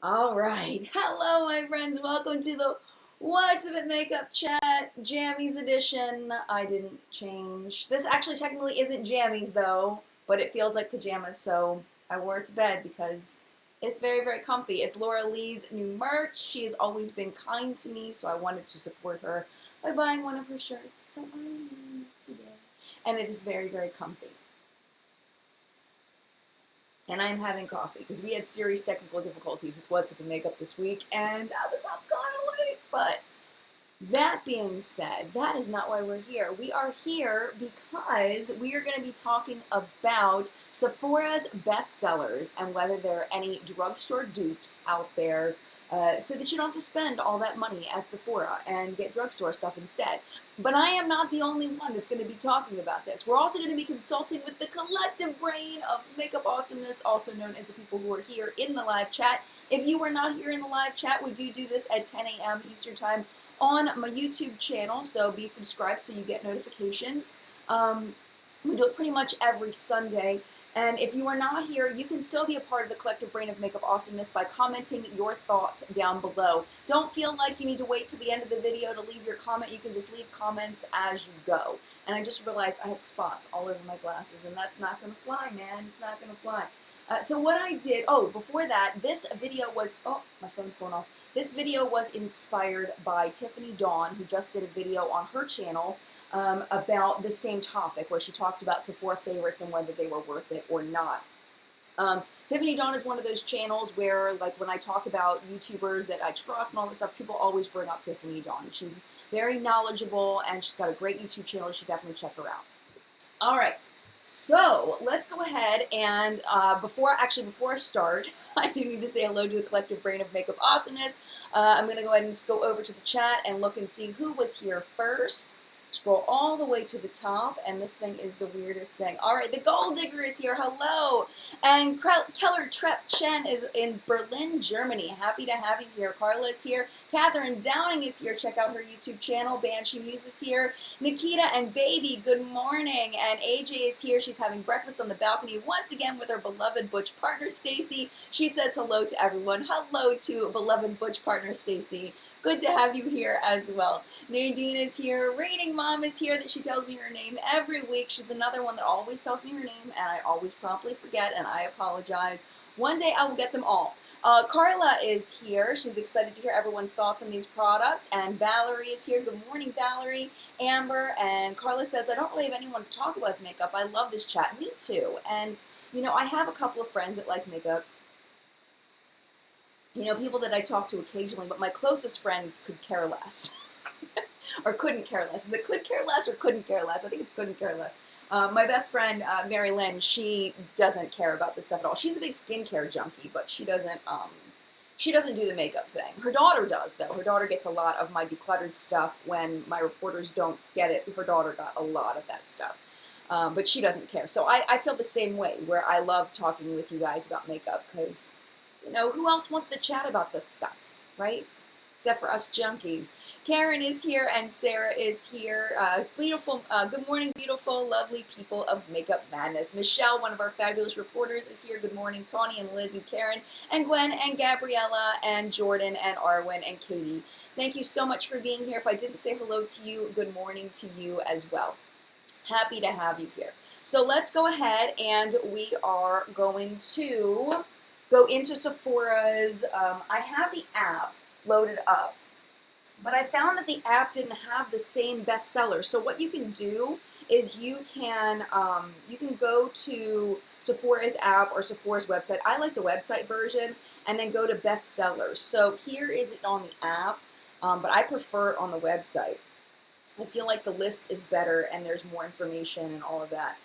All right. Hello, my friends. Welcome to the What's Up with Makeup Chat Jammies edition. I didn't change. This actually technically isn't jammies, though, but it feels like pajamas, so I wore it to bed because it's very, very comfy. It's Laura Lee's new merch. She has always been kind to me, so I wanted to support her by buying one of her shirts. So I'm wearing it today. And it is very, very comfy. And I'm having coffee because we had serious technical difficulties with What's Up in Makeup this week, and I was up kind of late. But that being said, that is not why we're here. We are here because we are going to be talking about Sephora's best sellers and whether there are any drugstore dupes out there so that you don't have to spend all that money at Sephora and get drugstore stuff instead. But I am not the only one that's going to be talking about this. We're also going to be consulting with the collective brain of makeup awesomeness, also known as the people who are here in the live chat. If you are not here in the live chat, we do this at 10 a.m. Eastern Time on my YouTube channel, so be subscribed so you get notifications. We do it pretty much every Sunday. And if you are not here, you can still be a part of the collective brain of makeup awesomeness by commenting your thoughts down below. Don't feel like you need to wait till the end of the video to leave your comment. You can just leave comments as you go. And I just realized I have spots all over my glasses, and that's not going to fly, man. It's not going to fly. So what I did, before that, this video was, my phone's going off. This video was inspired by Tiffany Dawn, who just did a video on her channel about the same topic, where she talked about Sephora favorites and whether they were worth it or not. Tiffany Dawn is one of those channels where, like, when I talk about YouTubers that I trust and all this stuff, people always bring up Tiffany Dawn. She's very knowledgeable, and she's got a great YouTube channel. You should definitely check her out. All right. So let's go ahead and before I start, I do need to say hello to the collective brain of makeup awesomeness. I'm going to go ahead and go over to the chat and look and see who was here first. Scroll all the way to the top, and this thing is the weirdest thing. All right, the Gold Digger is here. Hello. And Keller Trepp Chen is in Berlin, Germany. Happy to have you here. Carla is here. Catherine Downing is here. Check out her YouTube channel. Banshee Muse is here. Nikita and Baby, good morning. And AJ is here. She's having breakfast on the balcony once again with her beloved Butch partner, Stacy. She says hello to everyone. Hello to beloved Butch partner, Stacy. Good to have you here as well. Nadine is here. Raining Mom is here. That she tells me her name every week. She's another one that always tells me her name, and I always promptly forget, and I apologize. One day I will get them all. Carla is here. She's excited to hear everyone's thoughts on these products. And Valerie is here. Good morning, Valerie. Amber. And Carla says, I don't really have anyone to talk about makeup. I love this chat. Me too. And, you know, I have a couple of friends that like makeup. You know, people that I talk to occasionally, but my closest friends could care less. Or couldn't care less. Is it could care less or couldn't care less? I think it's couldn't care less. My best friend, Mary Lynn, she doesn't care about this stuff at all. She's a big skincare junkie, but she doesn't do the makeup thing. Her daughter does, though. Her daughter gets a lot of my decluttered stuff. When my reporters don't get it, her daughter got a lot of that stuff. But she doesn't care. So I feel the same way, where I love talking with you guys about makeup, because, you know, who else wants to chat about this stuff, right? Except for us junkies. Karen is here and Sarah is here. Beautiful, good morning, beautiful, lovely people of Makeup Madness. Michelle, one of our fabulous reporters, is here. Good morning, Tawny and Liz and Karen and Gwen and Gabriella and Jordan and Arwen and Katie. Thank you so much for being here. If I didn't say hello to you, good morning to you as well. Happy to have you here. So let's go ahead, and we are going to go into Sephora's. I have the app loaded up, but I found that the app didn't have the same bestseller. So what you can do is you can go to Sephora's app or Sephora's website. I like the website version, and then go to bestsellers. So here is it on the app, but I prefer it on the website. I feel like the list is better and there's more information and all of that.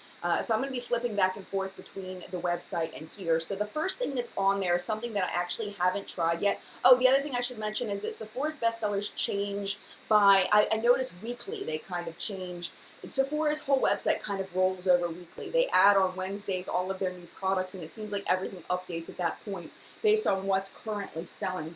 So I'm going to be flipping back and forth between the website and here. So the first thing that's on there is something that I actually haven't tried yet. Oh, the other thing I should mention is that Sephora's bestsellers change by, I notice weekly they kind of change. Sephora's whole website kind of rolls over weekly. They add on Wednesdays all of their new products, and it seems like everything updates at that point based on what's currently selling.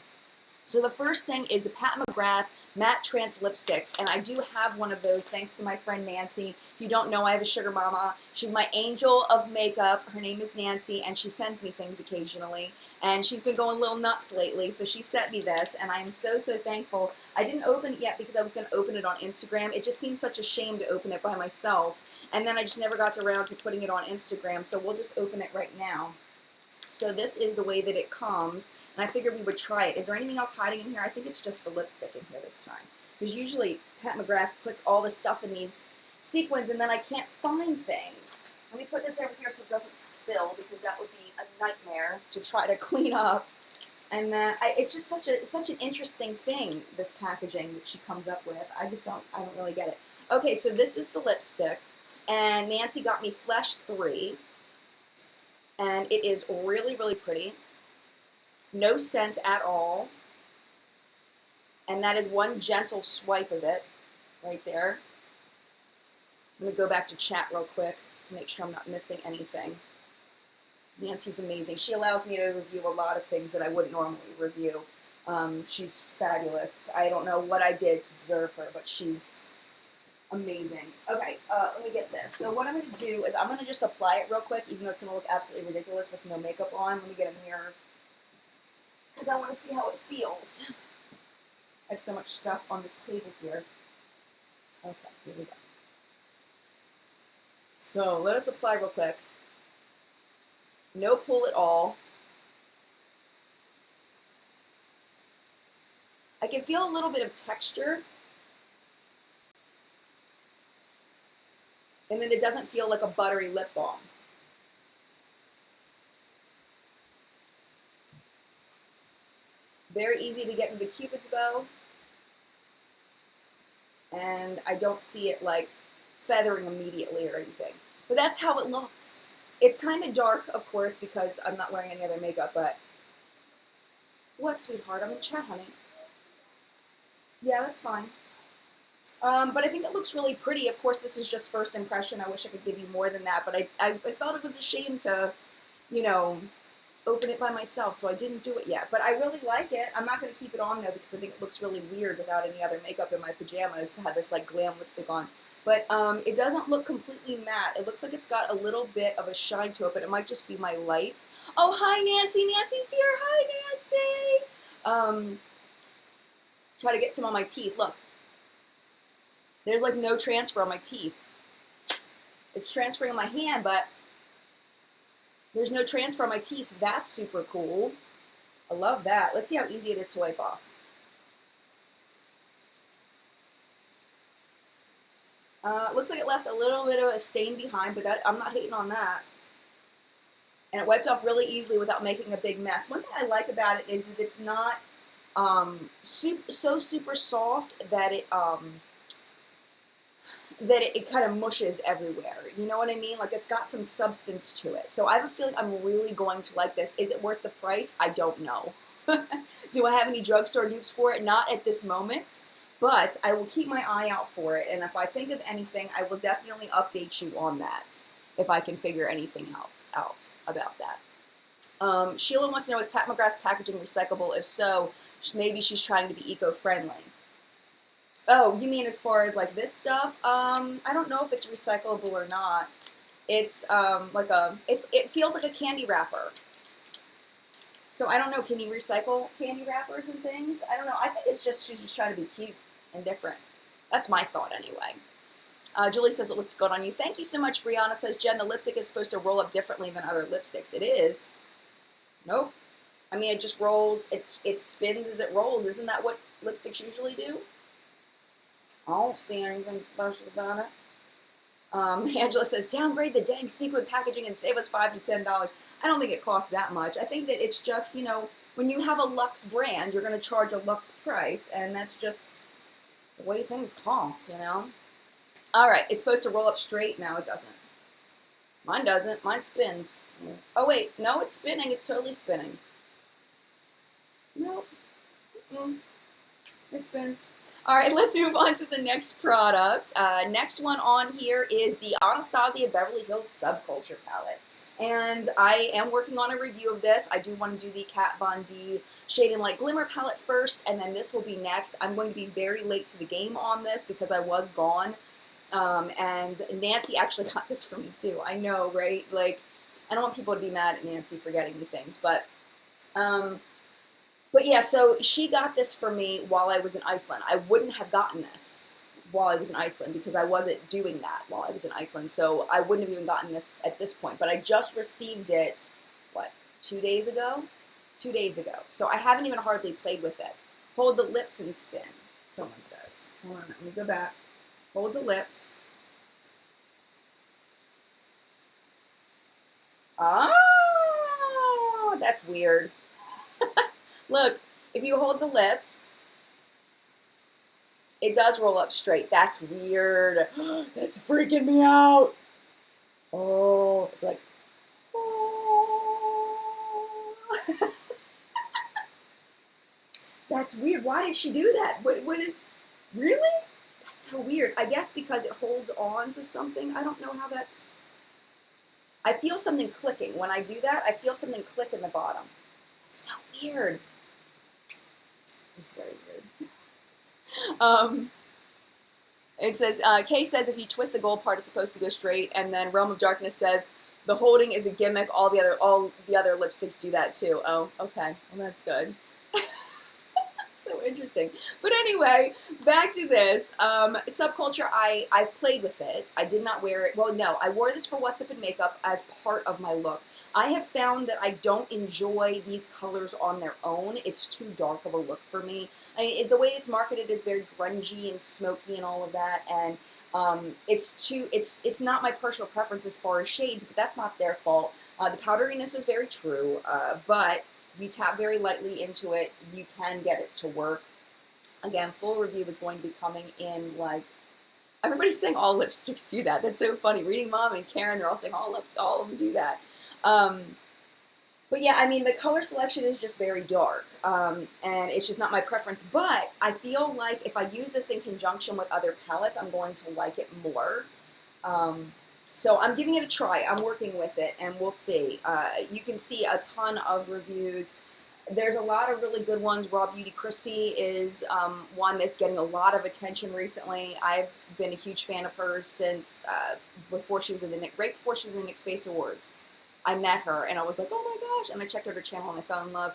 So the first thing is the Pat McGrath matte trans lipstick, and I do have one of those thanks to my friend Nancy. If you don't know, I have a sugar mama. She's my angel of makeup. Her name is Nancy, and she sends me things occasionally, and she's been going a little nuts lately, so she sent me this, and I am so, so thankful. I didn't open it yet because I was going to open it on Instagram. It just seems such a shame to open it by myself, and then I just never got around to putting it on Instagram, so we'll just open it right now. So this is the way that it comes, and I figured we would try it. Is there anything else hiding in here? I think it's just the lipstick in here this time. Because usually Pat McGrath puts all the stuff in these sequins, and then I can't find things. Let me put this over here so it doesn't spill, because that would be a nightmare to try to clean up. And it's just such an interesting thing, this packaging that she comes up with. I don't really get it. Okay, so this is the lipstick, and Nancy got me Flesh 3. And it is really, really pretty. No scent at all. And that is one gentle swipe of it right there. I'm going to go back to chat real quick to make sure I'm not missing anything. Nancy's amazing. She allows me to review a lot of things that I wouldn't normally review. She's fabulous. I don't know what I did to deserve her, but she's amazing. Okay, let me get this. So what I'm going to do is I'm going to just apply it real quick, even though it's going to look absolutely ridiculous with no makeup on. Let me get a mirror, because I want to see how it feels. I have so much stuff on this table here. Okay, here we go. So let us apply real quick. No pull at all. I can feel a little bit of texture. And then it doesn't feel like a buttery lip balm. Very easy to get into the Cupid's bow. And I don't see it like feathering immediately or anything. But that's how it looks. It's kind of dark, of course, because I'm not wearing any other makeup, but what, sweetheart? I'm in chat, honey. Yeah, that's fine. But I think it looks really pretty. Of course, this is just first impression. I wish I could give you more than that, but I felt it was a shame to, you know, open it by myself, so I didn't do it yet. But I really like it. I'm not going to keep it on, though, because I think it looks really weird without any other makeup in my pajamas to have this, like, glam lipstick on. But it doesn't look completely matte. It looks like it's got a little bit of a shine to it, but it might just be my lights. Oh, hi, Nancy. Nancy's here. Hi, Nancy. Try to get some on my teeth. Look. There's like no transfer on my teeth. It's transferring on my hand, but there's no transfer on my teeth. That's super cool. I love that. Let's see how easy it is to wipe off. Looks like it left a little bit of a stain behind, but I'm not hating on that. And it wiped off really easily without making a big mess. One thing I like about it is that it's not so super soft that it kind of mushes everywhere. You know what I mean? Like, it's got some substance to it. So I have a feeling I'm really going to like this. Is it worth the price? I don't know. Do I have any drugstore dupes for it? Not at this moment, but I will keep my eye out for it. And if I think of anything, I will definitely update you on that if I can figure anything else out about that. Sheila wants to know, is Pat McGrath's packaging recyclable? If so, maybe she's trying to be eco-friendly. Oh, you mean as far as like this stuff? I don't know if it's recyclable or not. It's it feels like a candy wrapper. So I don't know, can you recycle candy wrappers and things? I don't know. I think it's just she's just trying to be cute and different. That's my thought anyway. Julie says it looked good on you. Thank you so much. Brianna says, Jen, the lipstick is supposed to roll up differently than other lipsticks. It is. Nope. I mean, it just rolls. It spins as it rolls. Isn't that what lipsticks usually do? I don't see anything special about it. Angela says, downgrade the dang sequin packaging and save us $5 to $10. I don't think it costs that much. I think that it's just, you know, when you have a luxe brand, you're going to charge a luxe price, and that's just the way things cost, you know? All right, it's supposed to roll up straight. No, it doesn't. Mine doesn't. Mine spins. Oh, wait. No, it's spinning. It's totally spinning. Nope. It spins. All right, let's move on to the next product. Next one on here is the Anastasia Beverly Hills Subculture palette. And I am working on a review of this. I do want to do the Kat Von D Shade and Light Glimmer palette first, and then this will be next. I'm going to be very late to the game on this because I was gone. And Nancy actually got this for me too. I know, right? Like, I don't want people to be mad at Nancy for getting me things, but yeah, so she got this for me while I was in Iceland. I wouldn't have gotten this while I was in Iceland because I wasn't doing that while I was in Iceland, so I wouldn't have even gotten this at this point. But I just received it, what, 2 days ago? 2 days ago. So I haven't even hardly played with it. Hold the lips and spin, someone says. Hold on, let me go back. Hold the lips. Oh, that's weird. Look, if you hold the lips, it does roll up straight. That's weird. That's freaking me out. Oh, it's like, oh. That's weird. Why did she do that? What is, really? That's so weird. I guess because it holds on to something. I don't know how that's, I feel something clicking. When I do that, I feel something click in the bottom. It's so weird. It's very weird. It says, Kay says if you twist the gold part, it's supposed to go straight, and then Realm of Darkness says the holding is a gimmick. All the other lipsticks do that too. Oh, okay. Well, that's good. So interesting. But anyway, back to this. Subculture, I've played with it. I did not wear it. Well, no, I wore this for What's Up in Makeup as part of my look. I have found that I don't enjoy these colors on their own. It's too dark of a look for me. I mean, the way it's marketed is very grungy and smoky and all of that, and it's not my personal preference as far as shades, but that's not their fault. The powderiness is very true, but if you tap very lightly into it, you can get it to work. Again, full review is going to be coming in, like, everybody's saying all lipsticks do that. That's so funny. Reading Mom and Karen, they're all saying all of them do that. But yeah, I mean, the color selection is just very dark, and it's just not my preference. But I feel like if I use this in conjunction with other palettes, I'm going to like it more. So I'm giving it a try. I'm working with it, and we'll see. You can see a ton of reviews. There's a lot of really good ones. Raw Beauty Christie is one that's getting a lot of attention recently. I've been a huge fan of hers since before she was in the right before she was in the NYX Face Awards. I met her, and I was like, oh my gosh, and I checked out her channel, and I fell in love.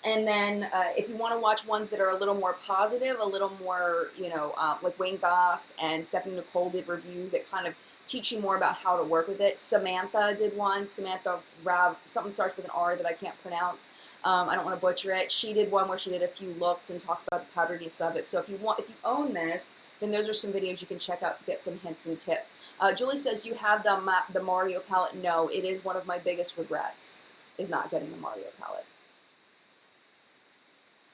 And then if you want to watch ones that are a little more positive, a little more, you know, like Wayne Goss and Stephanie Nicole did reviews that kind of teach you more about how to work with it. Samantha did one. Samantha Rav, something starts with an R that I can't pronounce. I don't want to butcher it. She did one where she did a few looks and talked about the powderiness of it. So if you own this, then those are some videos you can check out to get some hints and tips. Julie says, do you have the Mario palette? No, it is one of my biggest regrets, is not getting the Mario palette.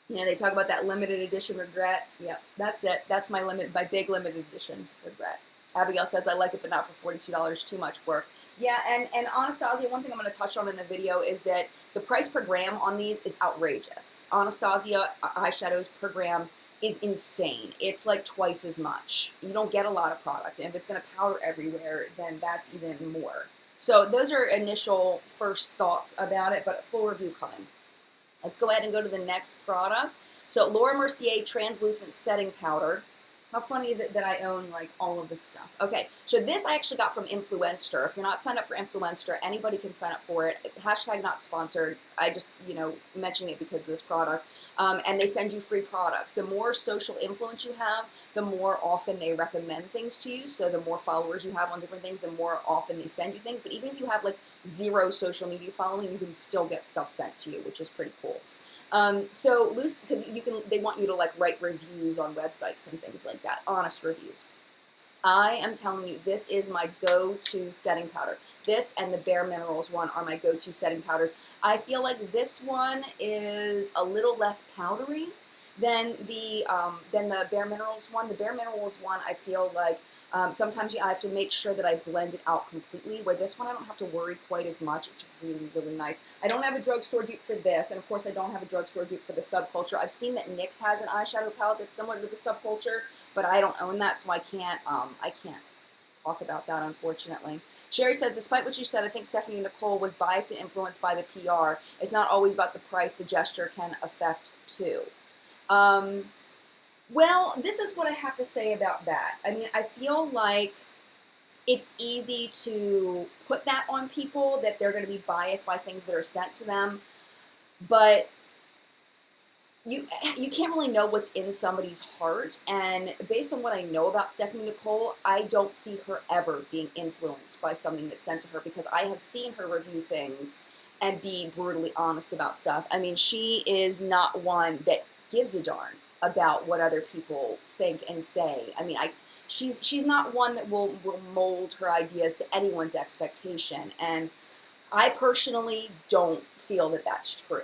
You know, they talk about that limited edition regret. Yep, that's it. That's my big limited edition regret. Abigail says, I like it, but not for $42, too much work. Yeah, and Anastasia, one thing I'm going to touch on in the video is that the price per gram on these is outrageous. Anastasia eyeshadows per gram is insane. It's like twice as much. You don't get a lot of product, and if it's going to powder everywhere, then that's even more. So those are initial first thoughts about it, but full review coming. Let's go ahead and go to the next product. So Laura Mercier Translucent Setting Powder. How funny is it that I own, like, all of this stuff? Okay, so this I actually got from Influenster. If you're not signed up for Influenster, anybody can sign up for it. Hashtag not sponsored. I just, you know, mentioning it because of this product. And they send you free products. The more social influence you have, the more often they recommend things to you. So the more followers you have on different things, the more often they send you things. But even if you have, like, 0 social media following, you can still get stuff sent to you, which is pretty cool. So loose, because they want you to, like, write reviews on websites and things like that, honest reviews. I am telling you, this is my go-to setting powder. This and the Bare Minerals one are my go-to setting powders. I feel like this one is a little less powdery than the Bare Minerals one. The Bare Minerals one, I feel like sometimes I have to make sure that I blend it out completely, where this one I don't have to worry quite as much. It's really, really nice. I don't have a drugstore dupe for this, and of course I don't have a drugstore dupe for the Subculture. I've seen that NYX has an eyeshadow palette that's similar to the Subculture, but I don't own that, so I can't talk about that, unfortunately. Sherry says, despite what you said, I think Stephanie Nicole was biased and influenced by the PR. It's not always about the price. The gesture can affect too. Well, this is what I have to say about that. I mean, I feel like it's easy to put that on people, that they're going to be biased by things that are sent to them. But you can't really know what's in somebody's heart, and based on what I know about Stephanie Nicole, I don't see her ever being influenced by something that's sent to her, because I have seen her review things and be brutally honest about stuff. I mean, she is not one that gives a darn about what other people think and say. I mean, she's not one that will mold her ideas to anyone's expectation, and I personally don't feel that that's true,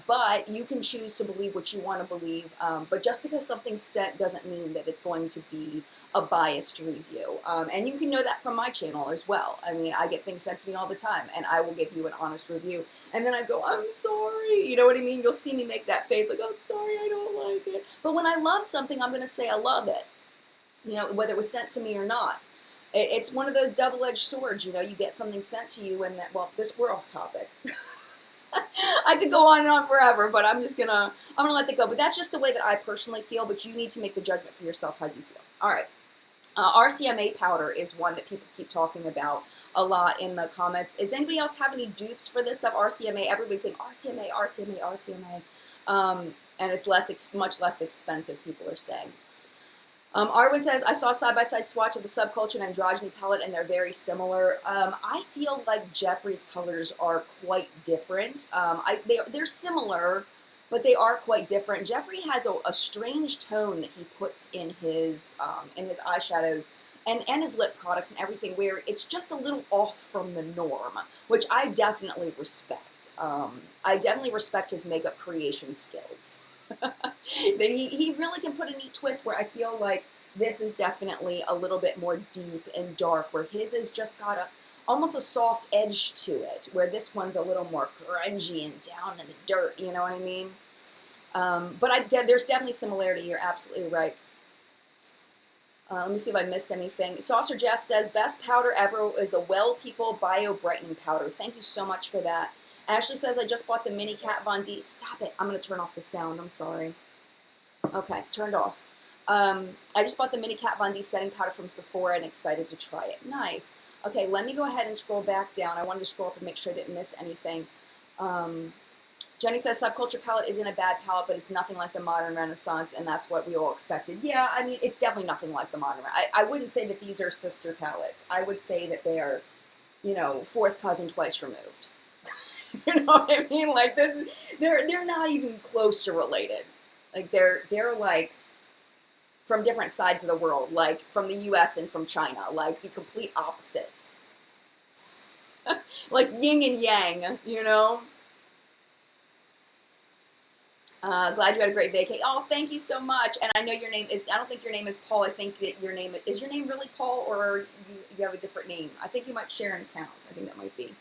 but you can choose to believe what you want to believe, but just because something's sent doesn't mean that it's going to be a biased review, and you can know that from my channel as well. I mean, I get things sent to me all the time, and I will give you an honest review, and then I go, I'm sorry, you know what I mean? You'll see me make that face like, I'm sorry, I don't like it, but when I love something, I'm going to say I love it, you know, whether it was sent to me or not. It's one of those double-edged swords, you know, you get something sent to you and that, well, we're off topic. I could go on and on forever, but I'm gonna let that go. But that's just the way that I personally feel, but you need to make the judgment for yourself how you feel. All right. RCMA powder is one that people keep talking about a lot in the comments. Does anybody else have any dupes for this stuff? RCMA, everybody's saying RCMA, RCMA, RCMA. And it's much less expensive, people are saying. Arwen says, I saw a side-by-side swatch of the Subculture and Androgyny palette, and they're very similar. I feel like Jeffree's colors are quite different. They're similar, but they are quite different. Jeffree has a strange tone that he puts in his eyeshadows and his lip products and everything, where it's just a little off from the norm, which I definitely respect. I definitely respect his makeup creation skills. He really can put a neat twist where I feel like this is definitely a little bit more deep and dark, where his has just got almost a soft edge to it, where this one's a little more grungy and down in the dirt, you know what I mean? But there's definitely similarity, you're absolutely right. Let me see if I missed anything. Saucer Jess says, best powder ever is the Well People Bio Brightening Powder. Thank you so much for that. Ashley says, I just bought the mini Kat Von D. Stop it. I'm going to turn off the sound. I'm sorry. Okay, turned off. I just bought the mini Kat Von D setting powder from Sephora and excited to try it. Nice. Okay, let me go ahead and scroll back down. I wanted to scroll up and make sure I didn't miss anything. Jenny says, Subculture palette isn't a bad palette, but it's nothing like the Modern Renaissance, and that's what we all expected. Yeah, I mean, it's definitely nothing like the Modern Renaissance. I wouldn't say that these are sister palettes. I would say that they are, you know, fourth cousin twice removed. You know what I mean? Like, they're not even close to related. Like, they're like from different sides of the world, like from the U.S. and from China, like the complete opposite. Like yin and yang, you know? Glad you had a great vacay. Oh, thank you so much. And I know your name is, I don't think your name is Paul. I think that your name, is your name really Paul, or you have a different name? I think you might share an account. I think that might be.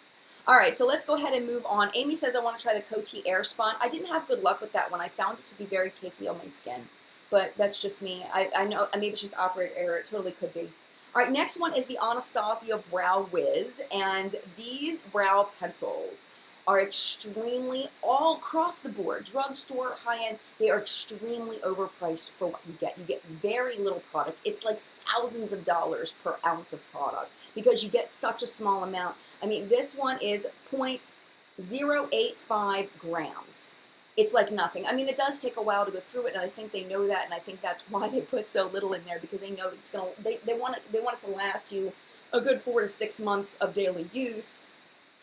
All right, so let's go ahead and move on. Amy says, I want to try the Coty Air Spun. I didn't have good luck with that one. I found it to be very cakey on my skin, but that's just me. I know, maybe she's operator error. It totally could be. All right, next one is the Anastasia Brow Wiz, and these brow pencils are extremely, all across the board, drugstore, high-end, they are extremely overpriced for what you get. You get very little product. It's like thousands of dollars per ounce of product because you get such a small amount. I mean, this one is 0.085 grams. It's like nothing. I mean, it does take a while to go through it, and I think they know that, and I think that's why they put so little in there, because they know it's gonna. They want it to last you a good 4 to 6 months of daily use,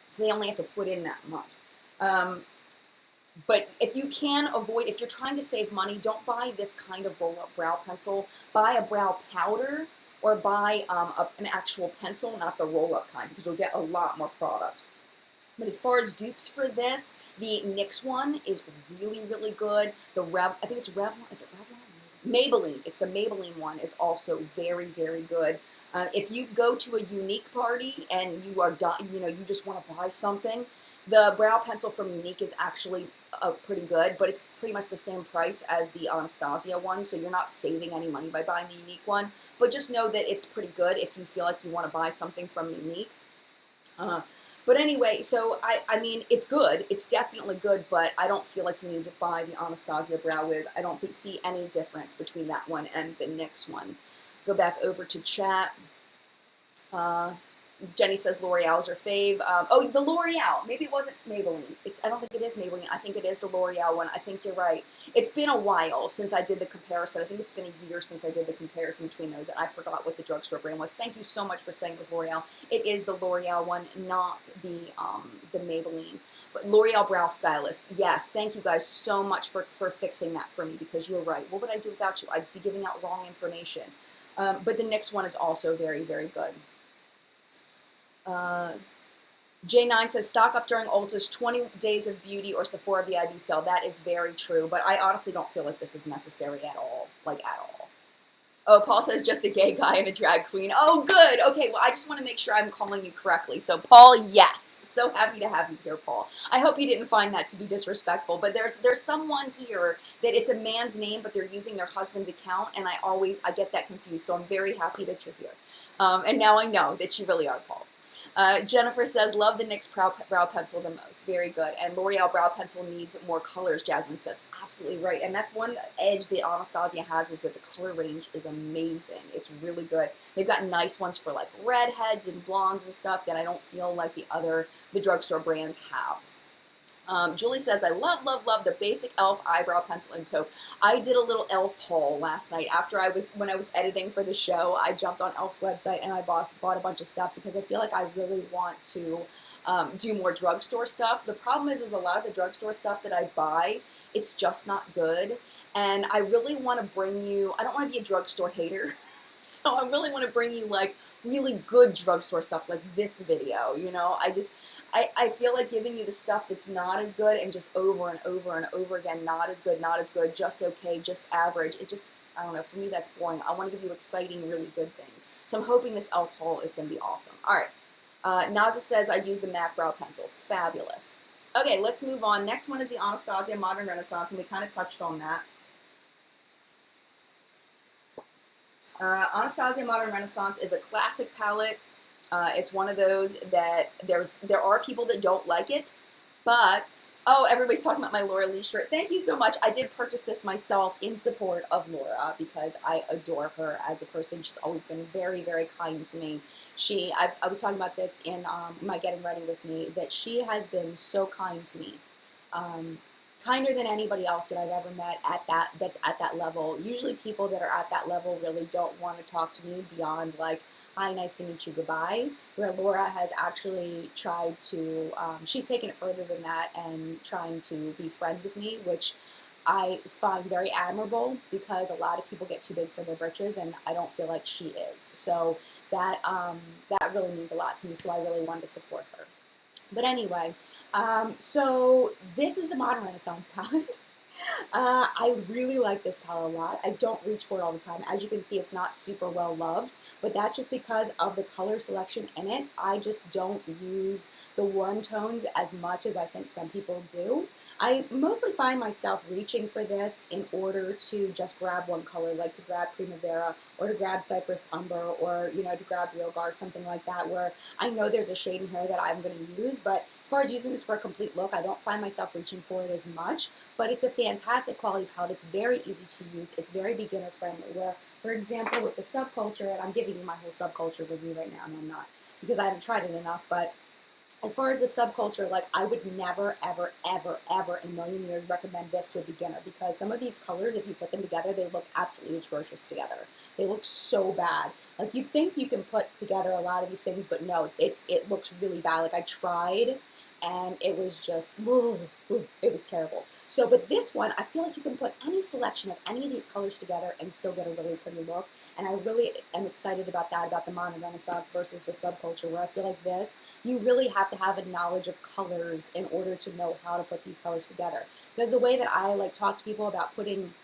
so they only have to put in that much. But if you can avoid, if you're trying to save money, don't buy this kind of roll-up brow pencil. Buy a brow powder, or buy an actual pencil, not the roll-up kind, because you'll get a lot more product. But as far as dupes for this, the NYX one is really, really good. The I think it's Revlon. Is it Revlon? Maybelline. It's the Maybelline one is also very, very good. If you go to a Unique party and you are done, you know, you just want to buy something, the brow pencil from Unique is actually pretty good, but it's pretty much the same price as the Anastasia one, so you're not saving any money by buying the Unique one. But just know that it's pretty good if you feel like you want to buy something from Unique. But anyway, so I mean, it's good. It's definitely good, but I don't feel like you need to buy the Anastasia Brow Wiz. I don't see any difference between that one and the NYX one. Go back over to chat. Jenny says L'Oreal's her fave. Oh, the L'Oreal. Maybe it wasn't Maybelline. I don't think it is Maybelline. I think it is the L'Oreal one. I think you're right. It's been a while since I did the comparison. I think it's been a year since I did the comparison between those, and I forgot what the drugstore brand was. Thank you so much for saying it was L'Oreal. It is the L'Oreal one, not the Maybelline. But L'Oreal Brow Stylist. Yes, thank you guys so much for fixing that for me, because you're right. What would I do without you? I'd be giving out wrong information. But the NYX one is also very, very good. J9 says, stock up during Ulta's 20 Days of Beauty or Sephora VIB sale. That is very true, but I honestly don't feel like this is necessary at all. Like, at all. Oh, Paul says, just a gay guy and a drag queen. Oh, good. Okay, well, I just want to make sure I'm calling you correctly. So, Paul, yes. So happy to have you here, Paul. I hope you didn't find that to be disrespectful, but there's someone here that it's a man's name, but they're using their husband's account, and I get that confused, so I'm very happy that you're here. And now I know that you really are, Paul. Jennifer says, love the NYX brow pencil the most. Very good. And L'Oreal brow pencil needs more colors, Jasmine says. Absolutely right. And that's one edge that Anastasia has, is that the color range is amazing. It's really good. They've got nice ones for like redheads and blondes and stuff that I don't feel like the drugstore brands have. Julie says, I love, love, love the basic e.l.f. eyebrow pencil and taupe. I did a little e.l.f. haul last night when I was editing for the show. I jumped on e.l.f.'s website and I bought a bunch of stuff because I feel like I really want to do more drugstore stuff. The problem is a lot of the drugstore stuff that I buy, it's just not good. And I really want to bring you, I don't want to be a drugstore hater. So I really want to bring you like really good drugstore stuff like this video, you know. I feel like giving you the stuff that's not as good and just over and over and over again, not as good, just okay, just average. I don't know, for me that's boring. I want to give you exciting, really good things. So I'm hoping this e.l.f. haul is going to be awesome. All right. Naza says, I use the MAC brow pencil. Fabulous. Okay, let's move on. Next one is the Anastasia Modern Renaissance, and we kind of touched on that. Anastasia Modern Renaissance is a classic palette. It's one of those that there are people that don't like it, but, oh, everybody's talking about my Laura Lee shirt. Thank you so much. I did purchase this myself in support of Laura because I adore her as a person. She's always been very, very kind to me. I was talking about this in my Getting Ready With Me, that she has been so kind to me. Kinder than anybody else that I've ever met that's at that level. Usually people that are at that level really don't want to talk to me beyond like, hi, nice to meet you, goodbye. Where Laura has actually tried to, she's taken it further than that and trying to be friends with me, which I find very admirable because a lot of people get too big for their britches and I don't feel like she is. So that really means a lot to me, so I really wanted to support her. But anyway, so this is the Modern Renaissance palette. I really like this palette a lot. I don't reach for it all the time. As you can see, it's not super well loved, but that's just because of the color selection in it. I just don't use the warm tones as much as I think some people do. I mostly find myself reaching for this in order to just grab one color, like to grab Primavera or to grab Cypress Umber or, you know, to grab Real Gar, something like that, where I know there's a shade in here that I'm going to use, but as far as using this for a complete look, I don't find myself reaching for it as much, but it's a fantastic quality palette. It's very easy to use. It's very beginner friendly, where, for example, with the Subculture, and I'm giving you my whole Subculture review right now, and I'm not, because I haven't tried it enough, but as far as the Subculture, like, I would never, ever, ever, ever in a million years recommend this to a beginner, because some of these colors, if you put them together, they look absolutely atrocious together. They look so bad. Like, you think you can put together a lot of these things, but no, it looks really bad. Like, I tried, and it was just, it was terrible. So, but this one, I feel like you can put any selection of any of these colors together and still get a really pretty look. And I really am excited about that, about the Modern Renaissance versus the Subculture, where I feel like this, you really have to have a knowledge of colors in order to know how to put these colors together. Because the way that I like talk to people about putting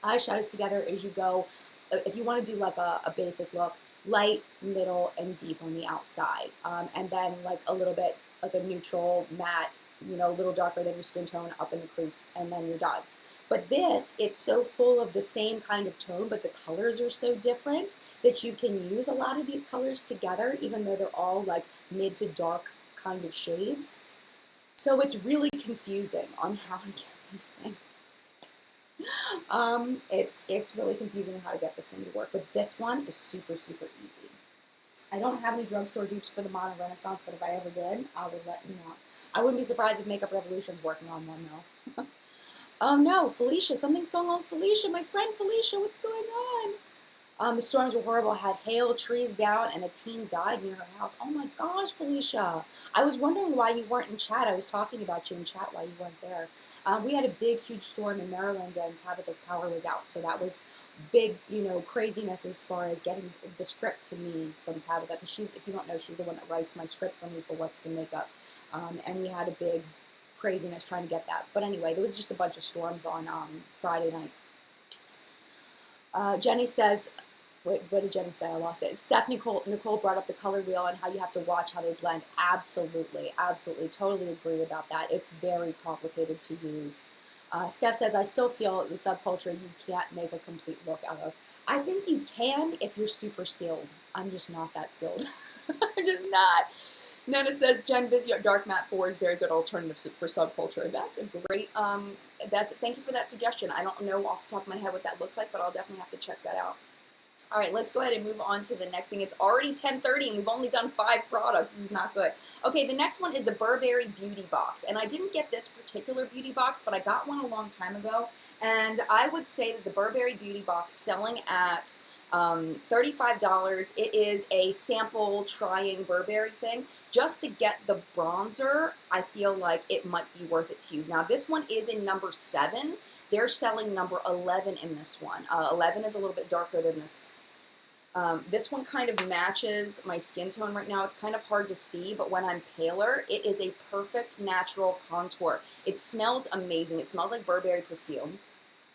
eyeshadows together is you go, if you want to do like a basic look, light, middle, and deep on the outside. And then like a little bit like a neutral, matte, you know, a little darker than your skin tone up in the crease, and then you're done. But this, it's so full of the same kind of tone, but the colors are so different that you can use a lot of these colors together, even though they're all like mid to dark kind of shades. So it's really confusing on how to get this thing. It's really confusing how to get this thing to work, but this one is super, super easy. I don't have any drugstore dupes for the Modern Renaissance, but if I ever did, I would let you know. I wouldn't be surprised if Makeup Revolution's working on one, though. Oh no, Felicia, something's going on with Felicia. My friend Felicia, what's going on? The storms were horrible. Had hail, trees down, and a teen died near her house. Oh my gosh, Felicia. I was wondering why you weren't in chat. I was talking about you in chat while you weren't there. We had a big, huge storm in Maryland, and Tabitha's power was out. So that was big, craziness as far as getting the script to me from Tabitha. Because she's, if you don't know, she's the one that writes my script for me for What's the Makeup. And we had a big craziness trying to get that. But anyway, there was just a bunch of storms on Friday night. Jenny says, what did Jenny say? I lost it. Nicole brought up the color wheel and how you have to watch how they blend. Absolutely, absolutely, totally agree about that. It's very complicated to use. Steph says, I still feel the Subculture you can't make a complete look out of. I think you can if you're super skilled. I'm just not that skilled. I'm just not. Nana says, Gen Vizio Dark Matte 4 is a very good alternative for Subculture. That's a great, thank you for that suggestion. I don't know off the top of my head what that looks like, but I'll definitely have to check that out. All right, let's go ahead and move on to the next thing. It's already 10:30 and we've only done 5 products. This is not good. Okay, the next one is the Burberry Beauty Box. And I didn't get this particular beauty box, but I got one a long time ago. And I would say that the Burberry Beauty Box selling at $35. It is a sample trying Burberry thing. Just to get the bronzer, I feel like it might be worth it to you. Now, this one is in number 7. They're selling number 11 in this one. 11 is a little bit darker than this. This one kind of matches my skin tone right now. It's kind of hard to see, but when I'm paler, it is a perfect natural contour. It smells amazing. It smells like Burberry perfume.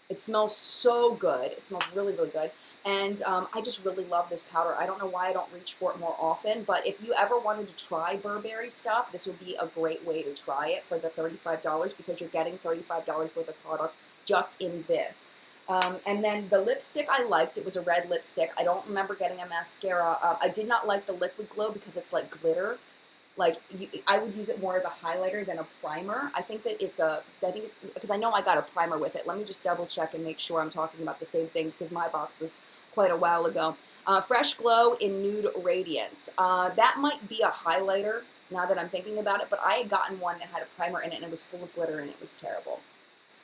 It smells so good. It smells really, really good. And I just really love this powder. I don't know why I don't reach for it more often, but if you ever wanted to try Burberry stuff, this would be a great way to try it for the $35 because you're getting $35 worth of product just in this. And then the lipstick I liked. It was a red lipstick. I don't remember getting a mascara. I did not like the Liquid Glow because it's like glitter. Like, I would use it more as a highlighter than a primer. I think that because I know I got a primer with it. Let me just double check and make sure I'm talking about the same thing because my box was quite a while ago. Fresh Glow in Nude Radiance. That might be a highlighter now that I'm thinking about it, but I had gotten one that had a primer in it and it was full of glitter and it was terrible.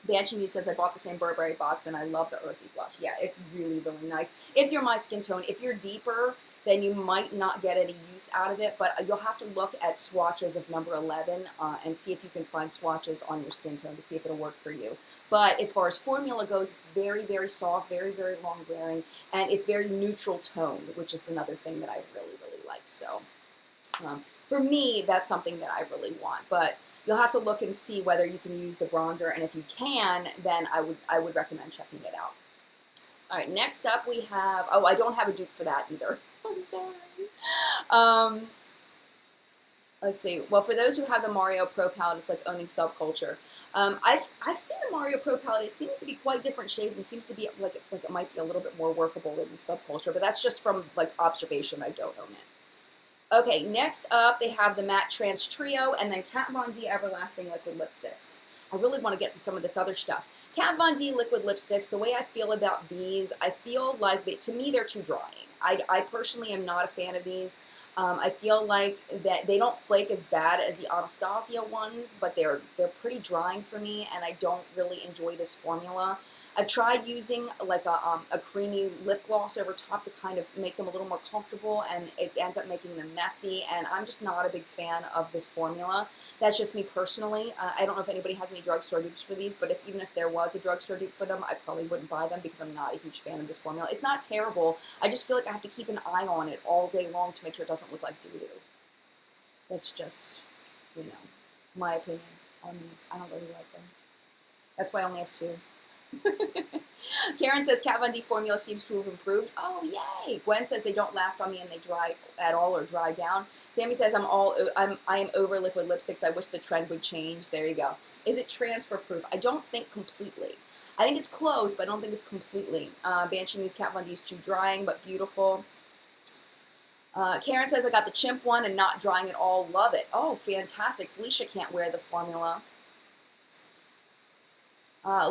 Banshee Muse says, I bought the same Burberry box and I love the earthy blush. Yeah, it's really, really nice. If you're my skin tone, if you're deeper, then you might not get any use out of it, but you'll have to look at swatches of number 11 and see if you can find swatches on your skin tone to see if it'll work for you. But as far as formula goes, it's very, very soft, very, very long wearing, and it's very neutral toned, which is another thing that I really, really like. So for me, that's something that I really want, but you'll have to look and see whether you can use the bronzer, and if you can, then I would recommend checking it out. All right, next up we have, oh, I don't have a dupe for that either. I'm sorry. Let's see. Well, for those who have the Mario Pro palette, it's like owning Subculture. I've seen the Mario Pro palette. It seems to be quite different shades and seems to be like it might be a little bit more workable than the Subculture, but that's just from like observation. I don't own it. Okay, next up they have the Matte Trance Trio and then Kat Von D Everlasting Liquid Lipsticks. I really want to get to some of this other stuff. Kat Von D liquid lipsticks, the way I feel about these, I feel like to me they're too drying. I personally am not a fan of these. I feel like that they don't flake as bad as the Anastasia ones, but they're pretty drying for me, and I don't really enjoy this formula. I've tried using like a creamy lip gloss over top to kind of make them a little more comfortable, and it ends up making them messy, and I'm just not a big fan of this formula. That's just me personally. I don't know if anybody has any drugstore dupes for these, but even if there was a drugstore dupe for them, I probably wouldn't buy them because I'm not a huge fan of this formula. It's not terrible. I just feel like I have to keep an eye on it all day long to make sure it doesn't look like doo-doo. That's just, my opinion on these. I don't really like them. That's why I only have 2. Karen says Kat Von D formula seems to have improved. Oh, yay. Gwen says they don't last on me and they dry at all or dry down. Sammy says I am over liquid lipsticks. I wish the trend would change. There you go. Is it transfer proof? I don't think completely. I think it's close, but I don't think it's completely. Banshee News Kat Von D is too drying but beautiful. Karen says I got the chimp one and not drying at all. Love it. Oh, fantastic. Felicia can't wear the formula.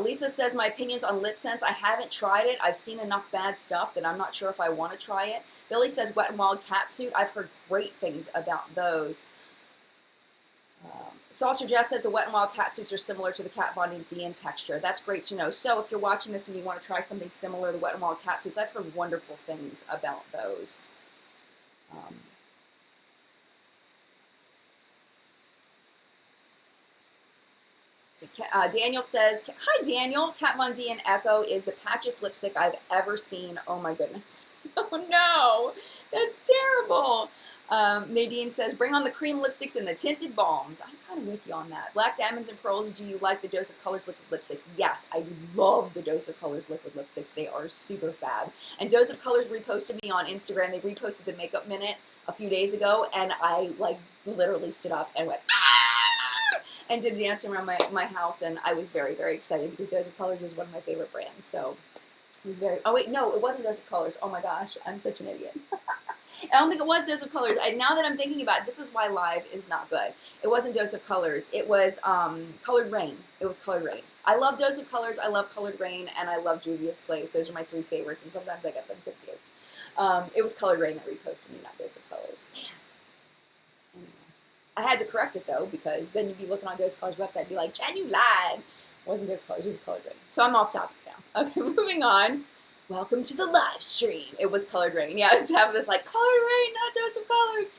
Lisa says, my opinions on lip scents. I haven't tried it. I've seen enough bad stuff that I'm not sure if I want to try it. Billy says, Wet n Wild Catsuit. I've heard great things about those. Saucer Jess says, the Wet n Wild Catsuits are similar to the Kat Von D in texture. That's great to know. So if you're watching this and you want to try something similar to the Wet n Wild Catsuits, I've heard wonderful things about those. Daniel says, hi Daniel, Kat Von D and Echo is the patchiest lipstick I've ever seen. Oh my goodness. Oh no, that's terrible. Nadine says, bring on the cream lipsticks and the tinted balms. I'm kind of with you on that. Black Diamonds and Pearls, do you like the Dose of Colors liquid lipsticks? Yes, I love the Dose of Colors liquid lipsticks. They are super fab. And Dose of Colors reposted me on Instagram. They reposted the Makeup Minute a few days ago, and I like literally stood up and went, ah! And did a dance around my house, and I was very, very excited because Dose of Colors is one of my favorite brands. So it was very, oh wait, no, it wasn't Dose of Colors. Oh my gosh, I'm such an idiot. I don't think it was Dose of Colors. Now that I'm thinking about it, this is why live is not good. It wasn't Dose of Colors. It was Colored Rain. It was Colored Rain. I love Dose of Colors, I love Colored Rain, and I love Juvia's Place. Those are my three favorites, and sometimes I get them confused. It was Colored Rain that reposted me, not Dose of Colors. Man. Anyway. I had to correct it, though, because then you'd be looking on Dose of Colors' website and be like, Jen, you lied. It wasn't Dose of Colors, it was Colored Rain. So I'm off topic now. Okay, moving on. Welcome to the live stream. It was Colored Rain. Yeah, to have this like, Colored Rain, not Dose of Colors.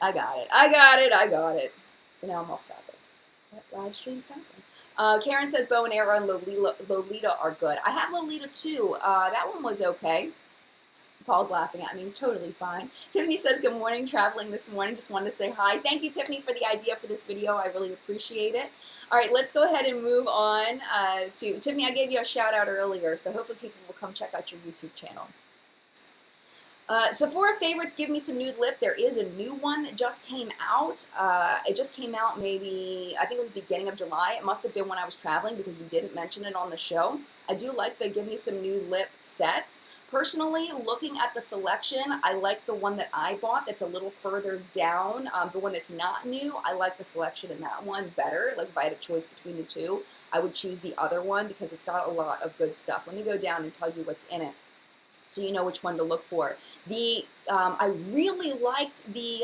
I got it. So now I'm off topic. What live streams happen? Karen says Bow and Arrow and Lolita are good. I have Lolita too. That one was okay. Paul's laughing at me. Totally fine. Tiffany says, good morning, traveling this morning. Just wanted to say hi. Thank you, Tiffany, for the idea for this video. I really appreciate it. All right, let's go ahead and move on to Tiffany. I gave you a shout out earlier, so hopefully people will come check out your YouTube channel. Sephora favorites, give me some nude lip. There is a new one that just came out. It just came out maybe, I think it was the beginning of July. It must have been when I was traveling because we didn't mention it on the show. I do like the give me some nude lip sets. Personally, looking at the selection, I like the one that I bought that's a little further down. The one that's not new, I like the selection in that one better. Like if I had a choice between the two, I would choose the other one because it's got a lot of good stuff. Let me go down and tell you what's in it, so you know which one to look for. I really liked the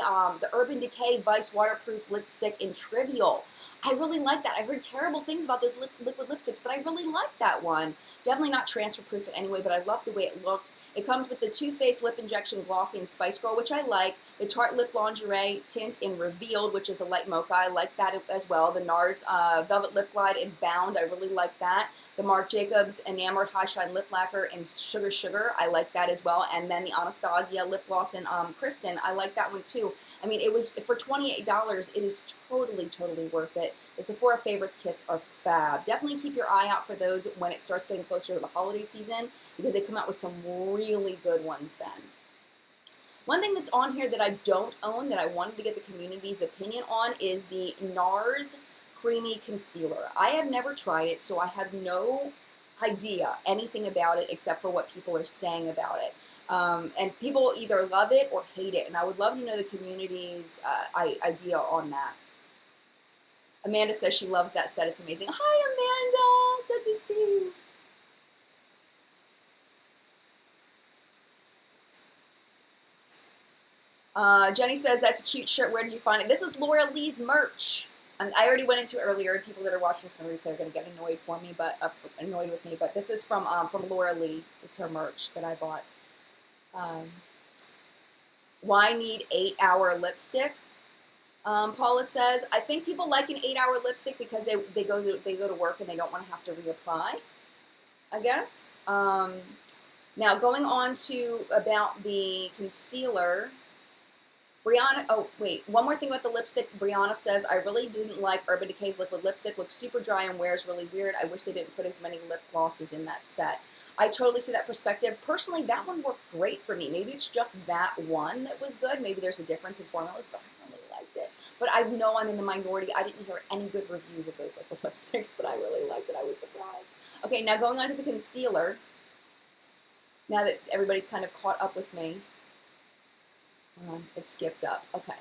Urban Decay Vice Waterproof Lipstick in Trivial. I really like that. I heard terrible things about those liquid lipsticks, but I really liked that one. Definitely not transfer proof in any way, but I loved the way it looked. It comes with the Too Faced Lip Injection Glossy and Spice Girl, which I like. The Tarte Lip Lingerie Tint in Revealed, which is a light mocha. I like that as well. The Nars Velvet Lip Glide in Bound. I really like that. The Marc Jacobs Enamored High Shine Lip Lacquer in Sugar Sugar. I like that as well. And then the Anastasia Lip Gloss in Kristen. I like that one too. I mean, it was for $28. It is totally, totally worth it. The Sephora Favorites kits are fab. Definitely keep your eye out for those when it starts getting closer to the holiday season because they come out with some really good ones then. One thing that's on here that I don't own that I wanted to get the community's opinion on is the Nars Creamy Concealer. I have never tried it, so I have no idea anything about it except for what people are saying about it. And people either love it or hate it, and I would love to know the community's idea on that. Amanda says she loves that set. It's amazing. Hi, Amanda. Good to see you. Jenny says, that's a cute shirt. Where did you find it? This is Laura Lee's merch. I already went into it earlier. People that are watching this in the replay are going to get annoyed with me. But this is from Laura Lee. It's her merch that I bought. Why need 8-hour lipstick? Paula says, I think people like an 8-hour lipstick because they go to work and they don't want to have to reapply, I guess. Now going on to about the concealer. Brianna, oh wait, one more thing about the lipstick. Brianna says, I really didn't like Urban Decay's liquid lipstick. Looks super dry and wears really weird. I wish they didn't put as many lip glosses in that set. I totally see that perspective. Personally, that one worked great for me. Maybe it's just that one that was good. Maybe there's a difference in formulas, but I really liked it. But I know I'm in the minority. I didn't hear any good reviews of those liquid lipsticks, but I really liked it. I was surprised. Okay, now going on to the concealer. Now that everybody's kind of caught up with me. It skipped up. Okay.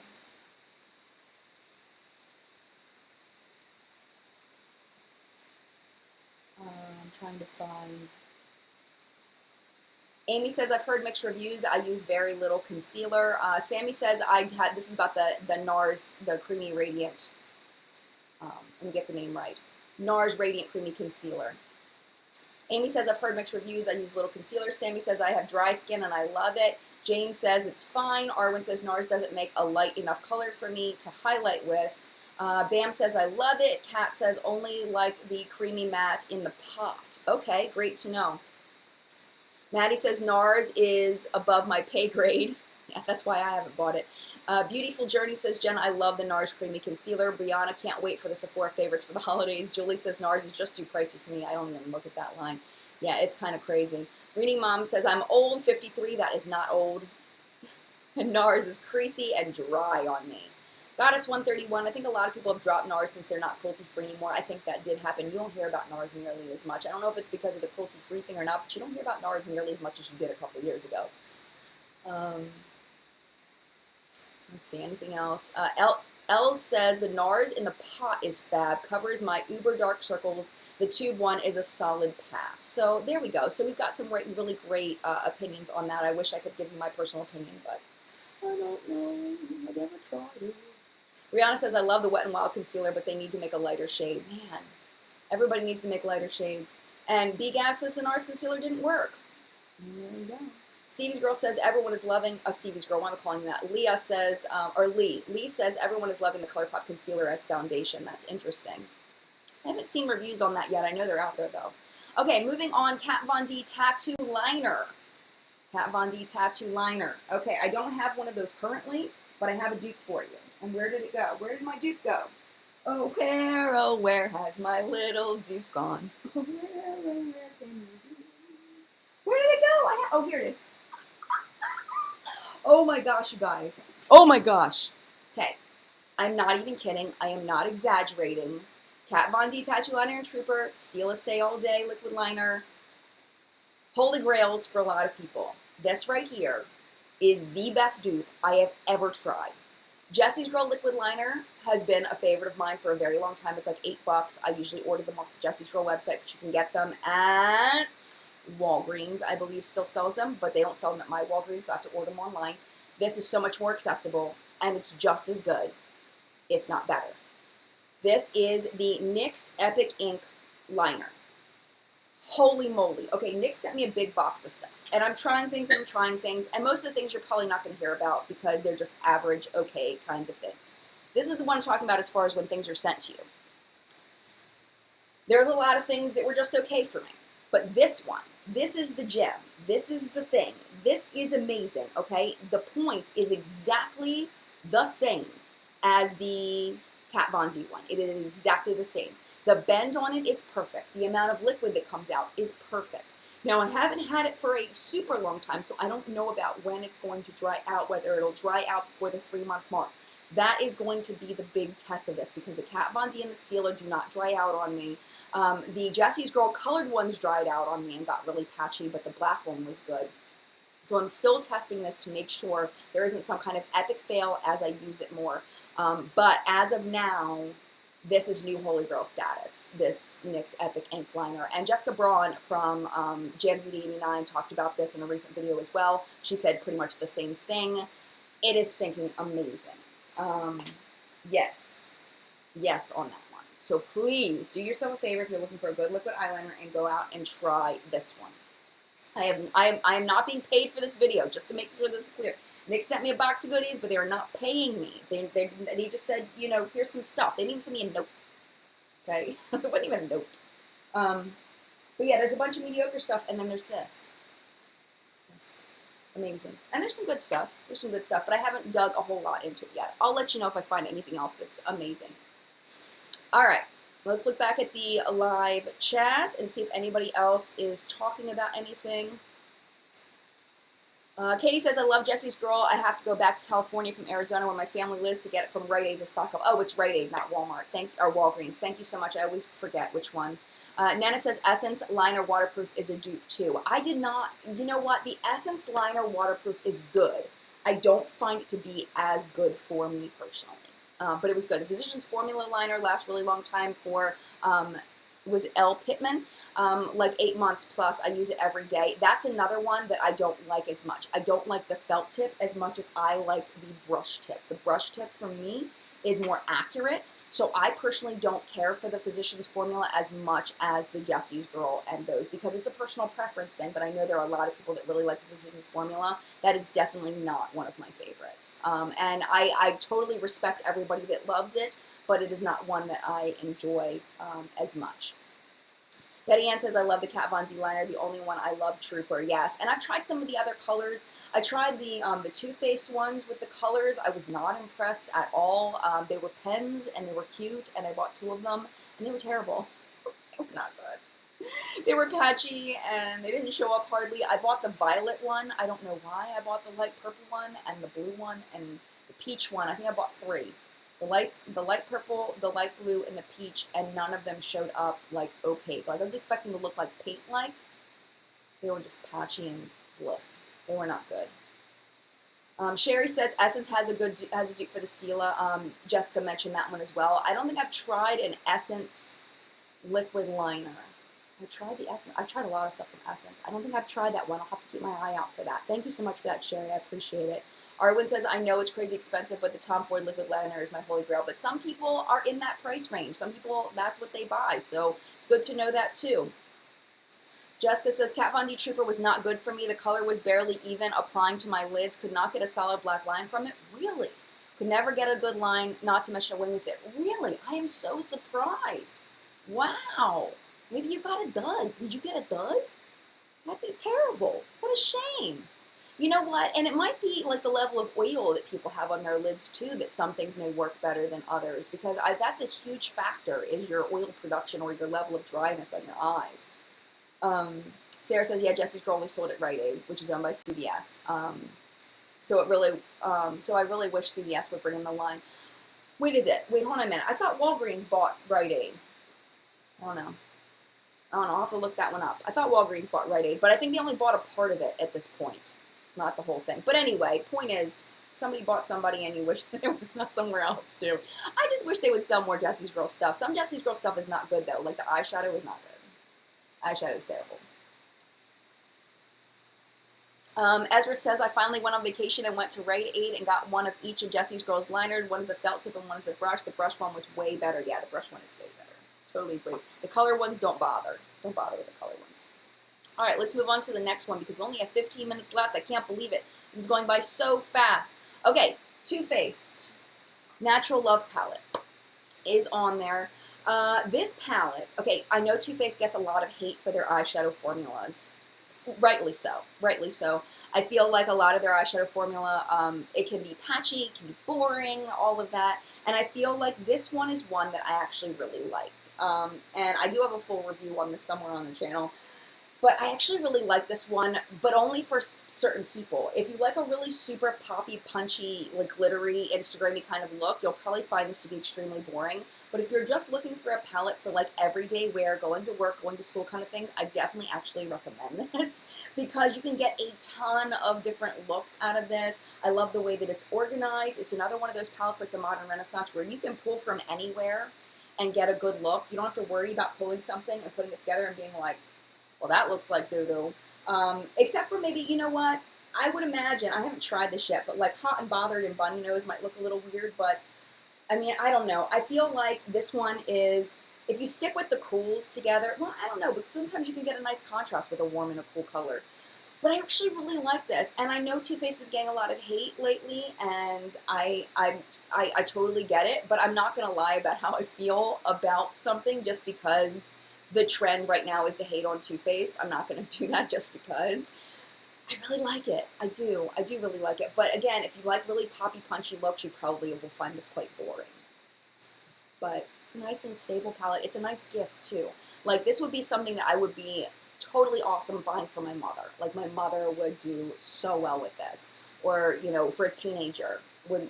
I'm trying to find. Amy says, I've heard mixed reviews. I use very little concealer. Sammy says, this is about the Nars, the Creamy Radiant. Let me get the name right. Nars Radiant Creamy Concealer. Amy says, I've heard mixed reviews. I use little concealer. Sammy says, I have dry skin and I love it. Jane says, it's fine. Arwen says, Nars doesn't make a light enough color for me to highlight with. Bam says, I love it. Kat says, only like the creamy matte in the pot. Okay, great to know. Maddie says, Nars is above my pay grade. Yeah, that's why I haven't bought it. Beautiful Journey says, Jen, I love the Nars Creamy Concealer. Brianna, can't wait for the Sephora favorites for the holidays. Julie says, Nars is just too pricey for me. I don't even look at that line. Yeah, it's kind of crazy. Reading Mom says, I'm old, 53. That is not old. And Nars is creasy and dry on me. Goddess 131, I think a lot of people have dropped Nars since they're not cruelty-free anymore. I think that did happen. You don't hear about Nars nearly as much. I don't know if it's because of the cruelty-free thing or not, but you don't hear about Nars nearly as much as you did a couple of years ago. Let's see, anything else? Elle says, the Nars in the pot is fab, covers my uber dark circles. The tube one is a solid pass. So there we go. So we've got some really great opinions on that. I wish I could give you my personal opinion, but I don't know. I never tried it. Brianna says, I love the Wet n Wild concealer, but they need to make a lighter shade. Man, everybody needs to make lighter shades. And B-Gav says the Nars concealer didn't work. There you go. Stevie's Girl says, everyone is loving, Stevie's Girl, why am I calling that? Leah says, Lee says, everyone is loving the ColourPop concealer as foundation. That's interesting. I haven't seen reviews on that yet. I know they're out there, though. Okay, moving on, Kat Von D Tattoo Liner. Kat Von D Tattoo Liner. Okay, I don't have one of those currently, but I have a dupe for you. And where did it go? Where did my dupe go? Oh, where has my little dupe gone? Where can you be? Where did it go? Oh, here it is. Oh my gosh, you guys. Oh my gosh. Okay, I'm not even kidding. I am not exaggerating. Kat Von D Tattoo Liner and Trooper, Steal a Stay All Day Liquid Liner. Holy grails for a lot of people. This right here is the best dupe I have ever tried. Jessie's Girl Liquid Liner has been a favorite of mine for a very long time. It's like $8. I usually order them off the Jessie's Girl website, but you can get them at Walgreens, I believe, still sells them, but they don't sell them at my Walgreens, so I have to order them online. This is so much more accessible, and it's just as good, if not better. This is the NYX Epic Ink Liner. Holy moly. Okay, NYX sent me a big box of stuff, and I'm trying things, and most of the things you're probably not going to hear about because they're just average, okay kinds of things. This is the one I'm talking about as far as when things are sent to you. There's a lot of things that were just okay for me, but this one, this is the gem. This is the thing. This is amazing, okay? The point is exactly the same as the Kat Von D one. It is exactly the same. The bend on it is perfect. The amount of liquid that comes out is perfect. Now, I haven't had it for a super long time, so I don't know about when it's going to dry out, whether it'll dry out before the 3-month mark. That is going to be the big test of this because the Kat Von D and the Stila do not dry out on me. The Jessie's Girl colored ones dried out on me and got really patchy, but the black one was good. So I'm still testing this to make sure there isn't some kind of epic fail as I use it more. But as of now, this is new Holy Grail status, this NYX Epic Ink Liner. And Jessica Braun from Jam Beauty 89 talked about this in a recent video as well. She said pretty much the same thing. It is stinking amazing. Yes on that one. So please do yourself a favor if you're looking for a good liquid eyeliner and go out and try this one. I am not being paid for this video, just to make sure this is clear. NYX sent me a box of goodies, but they are not paying me. They just said, you know, here's some stuff. They didn't even send me a note. Okay? It wasn't even a note. But yeah, there's a bunch of mediocre stuff, and then there's this. Amazing. And there's some good stuff. There's some good stuff, but I haven't dug a whole lot into it yet. I'll let you know if I find anything else that's amazing. All right. Let's look back at the live chat and see if anybody else is talking about anything. Katie says, I love Jesse's Girl. I have to go back to California from Arizona where my family lives to get it from Rite Aid to stock up. Oh, it's Rite Aid, not Walmart. Or Walgreens. Thank you so much. I always forget which one. Nana says, Essence Liner Waterproof is a dupe too. I did not, you know what? The Essence Liner Waterproof is good. I don't find it to be as good for me personally. But it was good. The Physicians Formula Liner lasts a really long time for, was L. Pittman, like 8 months plus. I use it every day. That's another one that I don't like as much. I don't like the felt tip as much as I like the brush tip. The brush tip for me is more accurate, so I personally don't care for the Physicians Formula as much as the Jesse's Girl and those, because it's a personal preference thing, but I know there are a lot of people that really like the Physicians Formula. That is definitely not one of my favorites. And I totally respect everybody that loves it, but it is not one that I enjoy as much. Betty Ann says, I love the Kat Von D liner. The only one I love, Trooper. Yes. And I've tried some of the other colors. I tried the Too Faced ones with the colors. I was not impressed at all. They were pens, and they were cute, and I bought 2 of them, and they were terrible. They were not good. They were patchy, and they didn't show up hardly. I bought the violet one. I don't know why I bought the light purple one, and the blue one, and the peach one. I think I bought 3. The light purple, the light blue, and the peach, and none of them showed up like opaque. Like I was expecting to look like paint-like. They were just patchy and bluff. They were not good. Sherry says Essence has a dupe for the Stila. Jessica mentioned that one as well. I don't think I've tried an Essence liquid liner. I tried the Essence. I've tried a lot of stuff from Essence. I don't think I've tried that one. I'll have to keep my eye out for that. Thank you so much for that, Sherry. I appreciate it. Arwen says, I know it's crazy expensive, but the Tom Ford liquid liner is my holy grail. But some people are in that price range. Some people, that's what they buy. So it's good to know that too. Jessica says, Kat Von D Trooper was not good for me. The color was barely even applying to my lids. Could not get a solid black line from it. Really? Could never get a good line, not to mention a wing with it. Really? I am so surprised. Wow. Maybe you got a dud. Did you get a dud? That'd be terrible. What a shame. You know what? And it might be like the level of oil that people have on their lids too, that some things may work better than others, because that's a huge factor, is your oil production or your level of dryness on your eyes. Sarah says, yeah, Jesse's Girl only sold at Rite Aid, which is owned by CVS. So I really wish CVS would bring in the line. Wait, hold on a minute. I thought Walgreens bought Rite Aid. I don't know. I'll have to look that one up. I thought Walgreens bought Rite Aid, but I think they only bought a part of it at this point. Not the whole thing. But anyway, point is, somebody bought somebody and you wish that it was not somewhere else too. I just wish they would sell more Jesse's Girl stuff. Some Jesse's Girl stuff is not good though. Like the eyeshadow is not good. Eyeshadow is terrible. Ezra says, I finally went on vacation and went to Rite Aid and got one of each of Jesse's Girl's liners. One is a felt tip and one is a brush. The brush one was way better. Yeah, the brush one is way better. Totally agree. The color ones, don't bother. Don't bother with the color ones. All right, let's move on to the next one because we only have 15 minutes left. I can't believe it. This is going by so fast. Okay, Too Faced Natural Love Palette is on there. This palette, okay, I know Too Faced gets a lot of hate for their eyeshadow formulas. Rightly so. Rightly so. I feel like a lot of their eyeshadow formula, it can be patchy, it can be boring, all of that. And I feel like this one is one that I actually really liked. And I do have a full review on this somewhere on the channel. But I actually really like this one, but only for certain people. If you like a really super poppy, punchy, like glittery, Instagram-y kind of look, you'll probably find this to be extremely boring. But if you're just looking for a palette for like everyday wear, going to work, going to school kind of thing, I definitely actually recommend this because you can get a ton of different looks out of this. I love the way that it's organized. It's another one of those palettes like the Modern Renaissance where you can pull from anywhere and get a good look. You don't have to worry about pulling something and putting it together and being like, well, that looks like doo-doo. Except for maybe, you know what? I would imagine, I haven't tried this yet, but like Hot and Bothered and Bunny Nose might look a little weird, but I mean, I don't know. I feel like this one is, if you stick with the cools together, well, I don't know, but sometimes you can get a nice contrast with a warm and a cool color. But I actually really like this, and I know Too Faced is getting a lot of hate lately, and I totally get it, but I'm not going to lie about how I feel about something just because the trend right now is to hate on Too Faced. I'm not going to do that just because. I really like it. I do really like it. But again, if you like really poppy, punchy looks, you probably will find this quite boring. But it's a nice and stable palette. It's a nice gift too. Like this would be something that I would be totally awesome buying for my mother. Like my mother would do so well with this. Or, you know, for a teenager,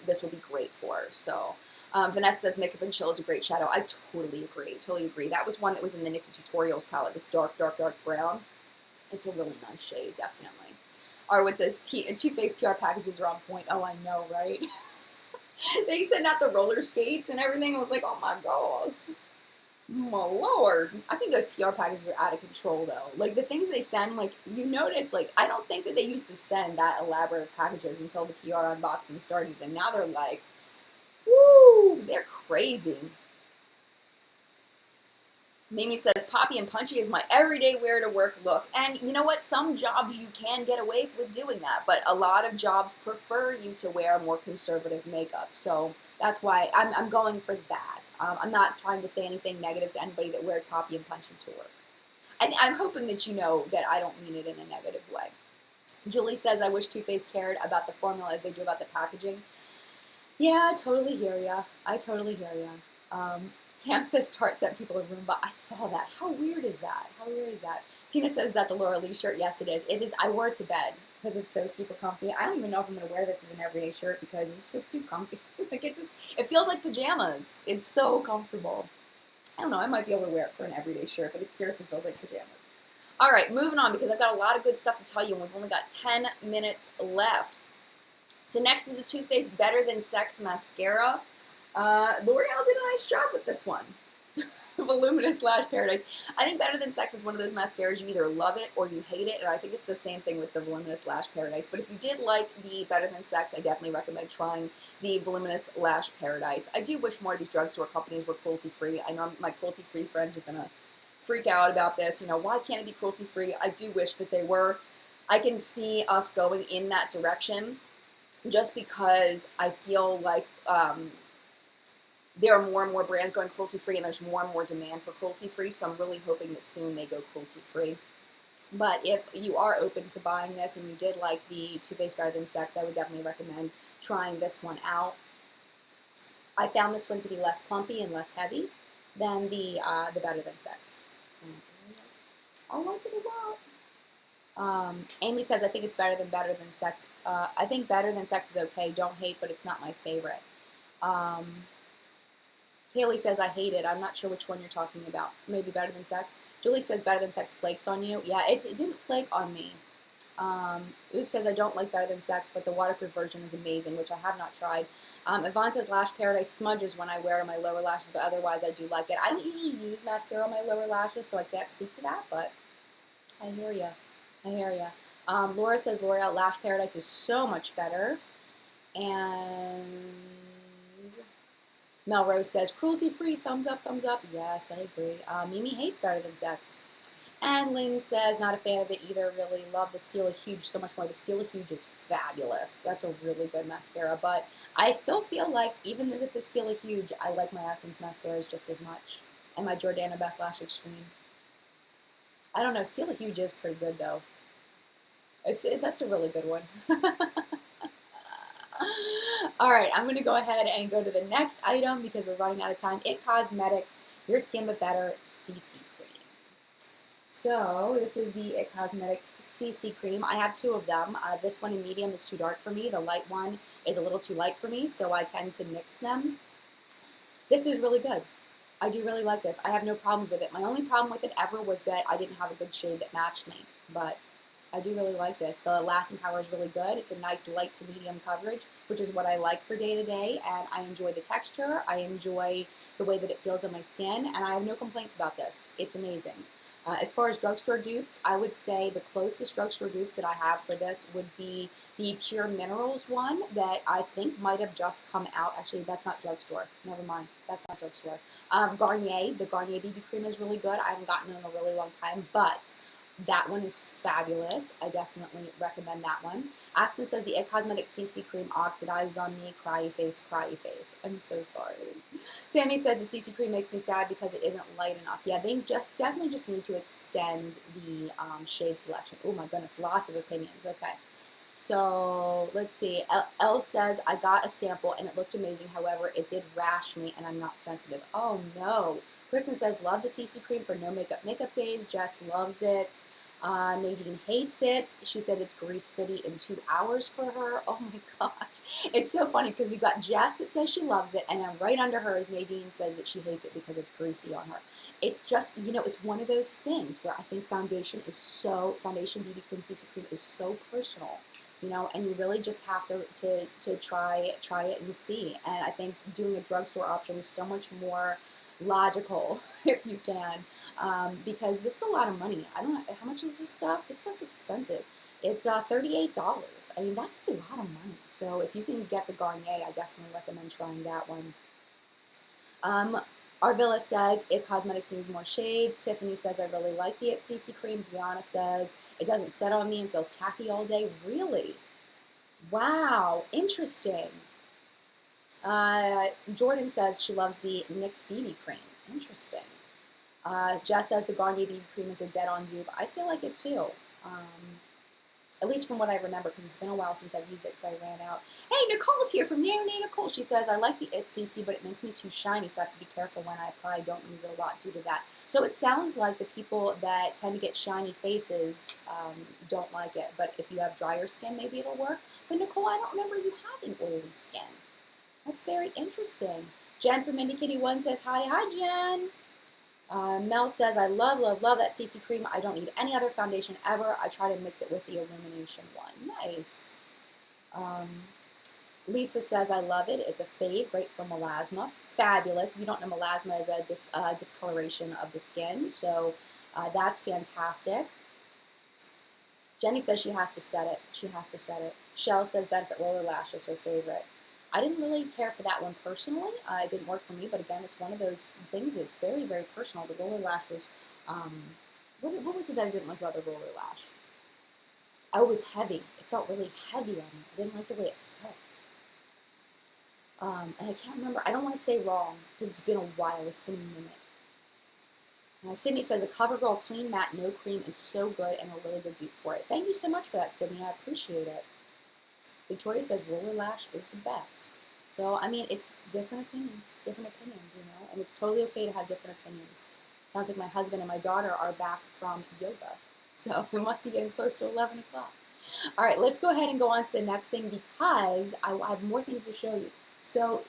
this would be great for her. So Vanessa says Makeup and Chill is a great shadow. I totally agree. Totally agree. That was one that was in the Nikki Tutorials palette. This dark, dark, dark brown. It's a really nice shade, definitely. Arwood says Too Faced PR packages are on point. Oh, I know, right? They sent out the roller skates and everything. I was like, oh my gosh. My lord. I think those PR packages are out of control though. Like the things they send, like you notice, like I don't think that they used to send that elaborate packages until the PR unboxing started. And now they're like, woo, they're crazy. Mimi says, poppy and punchy is my everyday wear to work look. And you know what? Some jobs you can get away with doing that, but a lot of jobs prefer you to wear more conservative makeup. So that's why I'm going for that. I'm not trying to say anything negative to anybody that wears poppy and punchy to work. And I'm hoping that you know that I don't mean it in a negative way. Julie says, I wish Too Faced cared about the formula as they do about the packaging. Yeah, I totally hear ya. I totally hear ya. Tam says Tarte sent people a Roomba. I saw that. How weird is that? How weird is that? Tina says that the Laura Lee shirt. Yes, it is. It is. I wore it to bed because it's so super comfy. I don't even know if I'm going to wear this as an everyday shirt because it's just too comfy. Like it feels like pajamas. It's so comfortable. I don't know. I might be able to wear it for an everyday shirt, but it seriously feels like pajamas. All right, moving on because I've got a lot of good stuff to tell you and we've only got 10 minutes left. So next is the Too Faced Better Than Sex Mascara. L'Oreal did a nice job with this one. Voluminous Lash Paradise. I think Better Than Sex is one of those mascaras you either love it or you hate it, and I think it's the same thing with the Voluminous Lash Paradise. But if you did like the Better Than Sex, I definitely recommend trying the Voluminous Lash Paradise. I do wish more of these drugstore companies were cruelty-free. I know my cruelty-free friends are going to freak out about this. You know, why can't it be cruelty-free? I do wish that they were. I can see us going in that direction just because I feel like there are more and more brands going cruelty-free, and there's more and more demand for cruelty-free, so I'm really hoping that soon they go cruelty-free. But if you are open to buying this and you did like the Too Faced Better Than Sex, I would definitely recommend trying this one out. I found this one to be less clumpy and less heavy than the Better Than Sex. I like it a lot. Amy says, I think it's Better Than Sex. I think Better Than Sex is okay. Don't hate, but it's not my favorite. Kaylee says, I hate it. I'm not sure which one you're talking about. Maybe Better Than Sex. Julie says, Better Than Sex flakes on you. Yeah, it didn't flake on me. Oops says, I don't like Better Than Sex, but the waterproof version is amazing, which I have not tried. Yvonne says, Lash Paradise smudges when I wear on my lower lashes, but otherwise I do like it. I don't usually use mascara on my lower lashes, so I can't speak to that, but I hear ya. I hear ya. Laura says, L'Oreal Lash Paradise is so much better. And Melrose says, cruelty-free, thumbs up, thumbs up. Yes, I agree. Mimi hates Better Than Sex. And Lynn says, not a fan of it either, really. Love the Stila Huge so much more. The Stila Huge is fabulous. That's a really good mascara. But I still feel like, even with the Stila Huge, I like my Essence mascaras just as much. And my Jordana Best Lash Extreme. I don't know, Stila Huge is pretty good, though. That's a really good one. All right, I'm going to go ahead and go to the next item because we're running out of time. It Cosmetics Your Skin But Better CC Cream. So this is the It Cosmetics CC Cream. I have two of them. This one in medium is too dark for me. The light one is a little too light for me, so I tend to mix them. This is really good. I do really like this. I have no problems with it. My only problem with it ever was that I didn't have a good shade that matched me, but I do really like this. The lasting power is really good. It's a nice light to medium coverage, which is what I like for day to day, and I enjoy the texture. I enjoy the way that it feels on my skin, and I have no complaints about this. It's amazing. As far as drugstore dupes, I would say the closest drugstore dupes that I have for this would be the Pure Minerals one that I think might have just come out. Actually, that's not drugstore. Never mind. That's not drugstore. Garnier. The Garnier BB cream is really good. I haven't gotten it in a really long time, but That one is fabulous. I definitely recommend that one. Aspen says the It Cosmetics CC cream oxidized on me. Cryy face, cryy face. I'm so sorry. Sammy says the CC cream makes me sad because it isn't light enough. Yeah, they definitely just need to extend the shade selection. Oh my goodness, lots of opinions. Okay. So let's see. Elle says, I got a sample and it looked amazing. However, it did rash me and I'm not sensitive. Oh no. Kristen says, love the CC cream for no makeup days. Jess loves it. Nadine hates it. She said it's Grease City in 2 hours for her. Oh my gosh. It's so funny because we've got Jess that says she loves it, and then right under her is Nadine says that she hates it because it's greasy on her. It's just, it's one of those things where I think foundation BB cream, CC cream is so personal. And you really just have to try it and see. And I think doing a drugstore option is so much more logical if you can, because this is a lot of money. I don't know, how much is this stuff? This stuff's expensive. It's $38. I mean, that's a lot of money. So if you can get the Garnier, I definitely recommend trying that one. Arvilla says, It Cosmetics needs more shades. Tiffany says, I really like the It CC cream. Brianna says, it doesn't set on me and feels tacky all day. Really? Wow, interesting. Jordan says she loves the NYX BB cream. Interesting. Jess says the Garnier BB cream is a dead-on dupe. I feel like it too. At least from what I remember, because it's been a while since I've used it because I ran out. Hey, Nicole's here from Nay Nicole. She says, I like the It CC, but it makes me too shiny, so I have to be careful when I apply. I don't use it a lot due to that. So it sounds like the people that tend to get shiny faces don't like it. But if you have drier skin, maybe it'll work. But Nicole, I don't remember you having oily skin. That's very interesting. Jen from Indie Kitty 1 says, hi. Hi, Jen. Mel says, I love that CC cream. I don't need any other foundation ever. I try to mix it with the Illumination one. Nice. Lisa says, I love it. It's a fave. Great for melasma. Fabulous. If you don't know, melasma is a discoloration of the skin. So that's fantastic. Jenny says she has to set it. She has to set it. Shell says Benefit Roller Lash is her favorite. I didn't really care for that one personally. It didn't work for me, but again, it's one of those things that's very, very personal. The Roller Lash was, what was it that I didn't like about the Roller Lash? Oh, it was heavy. It felt really heavy on me. I didn't like the way it felt. And I can't remember. I don't want to say wrong because it's been a while. It's been a minute. Sydney said the CoverGirl Clean Matte No Cream is so good and a really good dupe for it. Thank you so much for that, Sydney. I appreciate it. Victoria says Roller Lash is the best. So, I mean, it's different opinions, and it's totally okay to have different opinions. Sounds like my husband and my daughter are back from yoga. So, we must be getting close to 11 o'clock. All right, let's go ahead and go on to the next thing because I have more things to show you. So,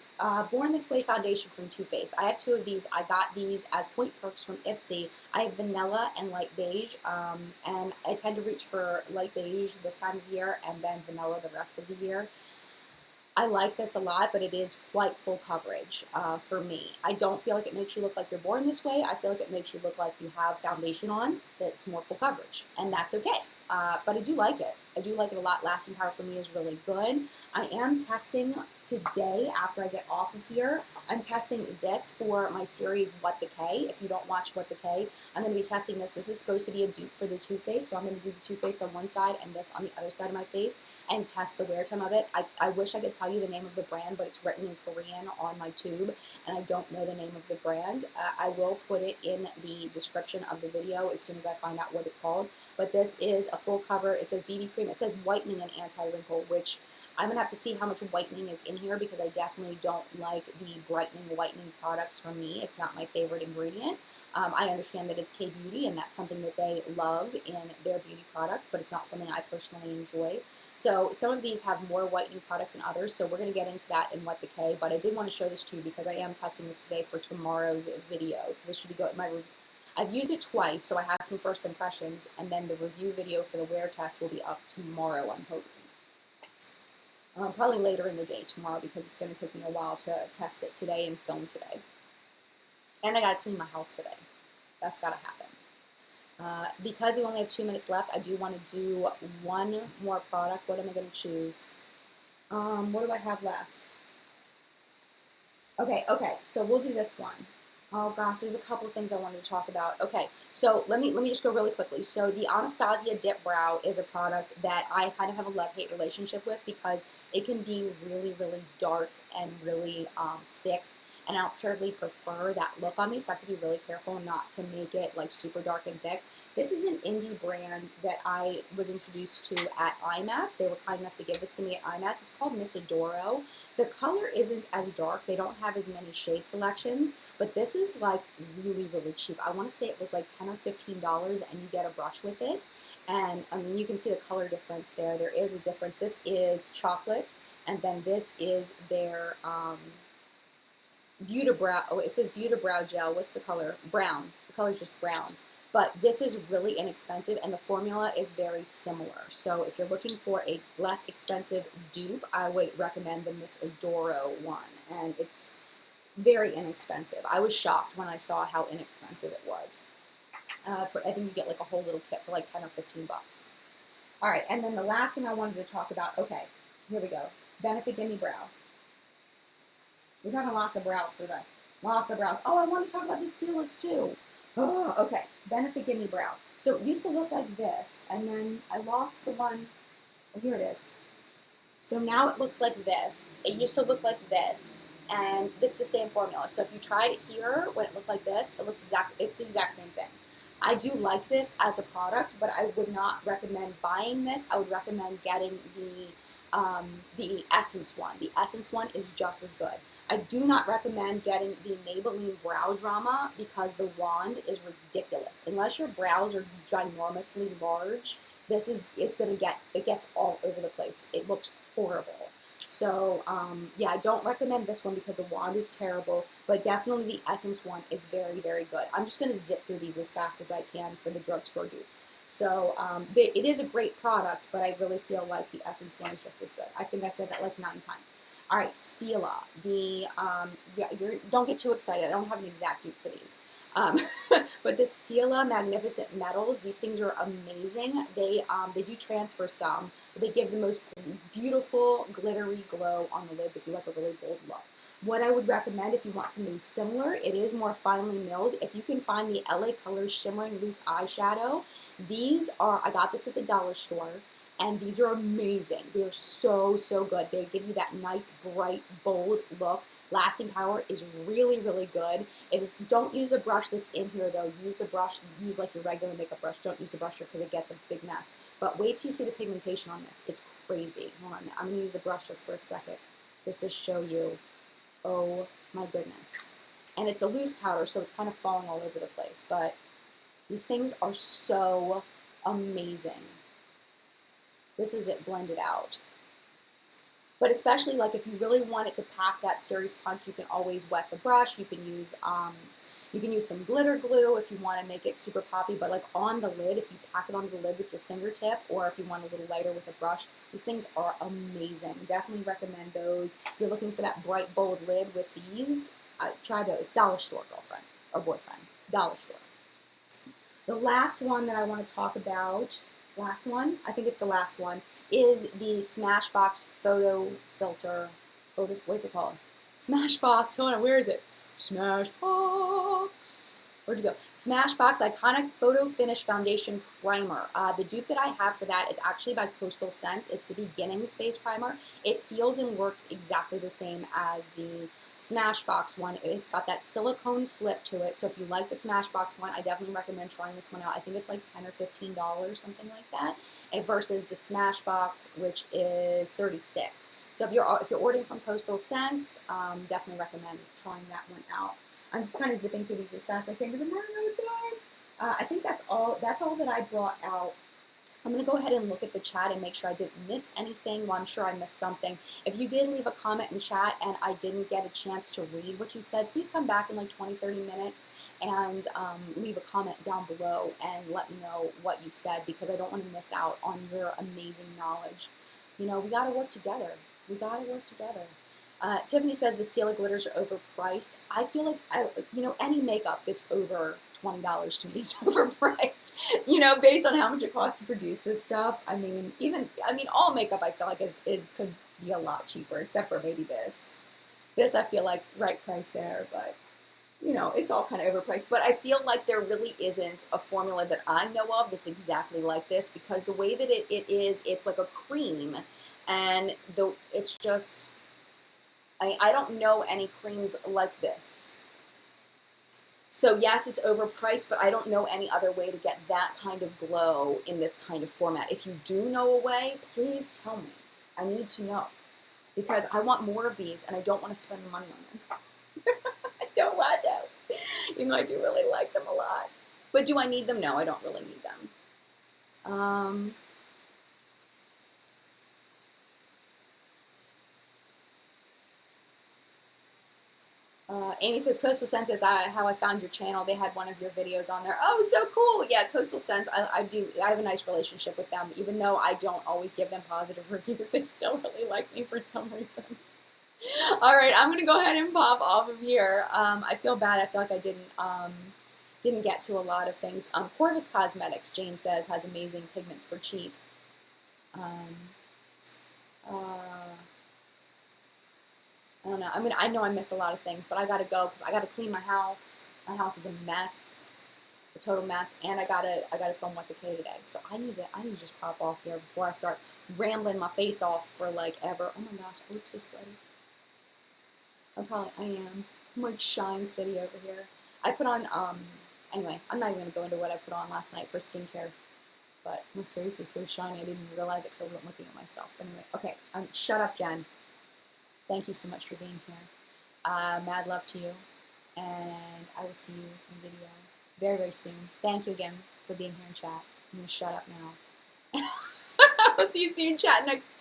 Born This Way foundation from Too Faced. I have 2 of these. I got these as Point Perks from Ipsy. I have vanilla and light beige, and I tend to reach for light beige this time of year and then vanilla the rest of the year. I like this a lot, but it is quite full coverage for me. I don't feel like it makes you look like you're born this way. I feel like it makes you look like you have foundation on that's more full coverage, and that's okay. But I do like it. I do like it a lot. Lasting power for me is really good. I am testing today after I get off of here. I'm testing this for my series What the K. If you don't watch What the K, I'm going to be testing this. This is supposed to be a dupe for the Too Faced, so I'm going to do the Too Faced on one side and this on the other side of my face and test the wear time of it. I wish I could tell you the name of the brand, but it's written in Korean on my tube, and I don't know the name of the brand. I will put it in the description of the video as soon as I find out what it's called. But this is a full cover. It says BB cream. It says whitening and anti-wrinkle, which I'm going to have to see how much whitening is in here because I definitely don't like the brightening, whitening products from me. It's not my favorite ingredient. I understand that it's K-Beauty and that's something that they love in their beauty products, but it's not something I personally enjoy. So some of these have more whitening products than others, so we're going to get into that in What the K, but I did want to show this to you because I am testing this today for tomorrow's video. So this should be good. I've used it twice, so I have some first impressions, and then the review video for the wear test will be up tomorrow, I'm hoping. Probably later in the day tomorrow because it's going to take me a while to test it today and film today. And I got to clean my house today. That's got to happen. Because we only have 2 minutes left, I do want to do one more product. What am I going to choose? What do I have left? Okay, so we'll do this one. Oh gosh, there's a couple of things I wanted to talk about. Okay, so let me just go really quickly. So the Anastasia Dip Brow is a product that I kind of have a love-hate relationship with because it can be really, really dark and really thick, and I don't particularly prefer that look on me, so I have to be really careful not to make it like super dark and thick. This is an indie brand that I was introduced to at IMATS. They were kind enough to give this to me at IMATS. It's called Miss Adoro. The color isn't as dark. They don't have as many shade selections, but this is like really, really cheap. I want to say it was like $10 or $15 and you get a brush with it. And I mean, you can see the color difference there. There is a difference. This is chocolate, and then this is their Beauty Brow. Oh, it says Beauty Brow Gel. What's the color? Brown. The color is just brown. But this is really inexpensive, and the formula is very similar. So if you're looking for a less expensive dupe, I would recommend the Miss Adoro one. And it's very inexpensive. I was shocked when I saw how inexpensive it was. I think you get like a whole little kit for like 10 or 15 bucks. All right, and then the last thing I wanted to talk about, okay, here we go. Benefit Gimme Brow. We're talking lots of brows today. Lots of brows. Oh, I want to talk about the Steelers too. Oh, okay. Benefit Gimme Brow. So it used to look like this, and then I lost the one. Oh, here it is. So now it looks like this. It used to look like this, and it's the same formula. So if you tried it here when it looked like this, it's the exact same thing. I do like this as a product, but I would not recommend buying this. I would recommend getting the Essence one. The Essence one is just as good. I do not recommend getting the Maybelline Brow Drama because the wand is ridiculous. Unless your brows are ginormously large, it gets all over the place. It looks horrible. So, yeah, I don't recommend this one because the wand is terrible, but definitely the Essence one is very, very good. I'm just going to zip through these as fast as I can for the Drugstore Dupes. So, it is a great product, but I really feel like the Essence one is just as good. I think I said that like 9 times. All right, Stila. Don't get too excited. I don't have an exact dupe for these. But the Stila Magnificent Metals, these things are amazing. They do transfer some, but they give the most beautiful glittery glow on the lids if you like a really bold look. What I would recommend if you want something similar, it is more finely milled. If you can find the LA Colors Shimmering Loose Eyeshadow, I got this at the dollar store, and these are amazing. They're so, so good. They give you that nice, bright, bold look. Lasting power is really, really good. Don't use the brush that's in here though. Use the brush, use like your regular makeup brush. Don't use the brush here because it gets a big mess. But wait till you see the pigmentation on this. It's crazy. Hold on, I'm gonna use the brush just for a second, just to show you. Oh my goodness. And it's a loose powder, so it's kind of falling all over the place. But these things are so amazing. This is it blended out. But especially like if you really want it to pack that serious punch, you can always wet the brush. You can use some glitter glue if you want to make it super poppy. But like on the lid, if you pack it onto the lid with your fingertip, or if you want a little lighter with a brush, these things are amazing. Definitely recommend those. If you're looking for that bright, bold lid with these, try those. Dollar Store, girlfriend or boyfriend. Dollar Store. The last one that I want to talk about, last one, I think it's the last one, is the Smashbox Photo Filter. What's it called? Smashbox. Hold on, where is it? Smashbox. Where'd you go? Smashbox Iconic Photo Finish Foundation Primer. The dupe that I have for that is actually by Coastal Scents. It's the Beginnings Face Primer. It feels and works exactly the same as the Smashbox one. It's got that silicone slip to it. So if you like the Smashbox one, I definitely recommend trying this one out. I think it's like $10 or $15, something like that, and versus the Smashbox, which is $36. So if you're ordering from Coastal Scents, definitely recommend trying that one out. I'm just kind of zipping through these as fast as I can because I'm running out of time. I think that's all that I brought out. I'm going to go ahead and look at the chat and make sure I didn't miss anything. Well, I'm sure I missed something. If you did leave a comment in chat and I didn't get a chance to read what you said, please come back in like 20, 30 minutes and leave a comment down below and let me know what you said, because I don't want to miss out on your amazing knowledge. You know, we got to work together. We got to work together. Tiffany says the Stila glitters are overpriced. I feel like, any makeup that's over $20 to me is overpriced. Based on how much it costs to produce this stuff. I mean, all makeup I feel like could be a lot cheaper, except for maybe this. This I feel like right price there, but you know, it's all kind of overpriced, but I feel like there really isn't a formula that I know of that's exactly like this, because the way that it is, it's like a cream, and it's just, I don't know any creams like this. So yes, it's overpriced, but I don't know any other way to get that kind of glow in this kind of format. If you do know a way, please tell me. I need to know, because I want more of these, and I don't want to spend the money on them. I don't want to, even though I do really like them a lot. But do I need them? No, I don't really need them. Amy says, Coastal Scents is how I found your channel. They had one of your videos on there. Oh, so cool. Yeah, Coastal Scents, I have a nice relationship with them. Even though I don't always give them positive reviews, they still really like me for some reason. All right, I'm going to go ahead and pop off of here. I feel bad. I feel like I didn't get to a lot of things. Corvus Cosmetics, Jane says, has amazing pigments for cheap. I don't know. I mean, I know I miss a lot of things, but I gotta go because I gotta clean my house. My house is a mess, a total mess, and I gotta film What the K today. So I need to just pop off here before I start rambling my face off for like ever. Oh my gosh, I look so sweaty. I am. I'm like Shine City over here. I put on anyway, I'm not even gonna go into what I put on last night for skincare. But my face is so shiny, I didn't realize it because I wasn't looking at myself. But anyway, okay, shut up, Jen. Thank you so much for being here. Mad love to you, and I will see you in video very, very soon. Thank you again for being here in chat. I'm going to shut up now. We'll see you soon. Chat next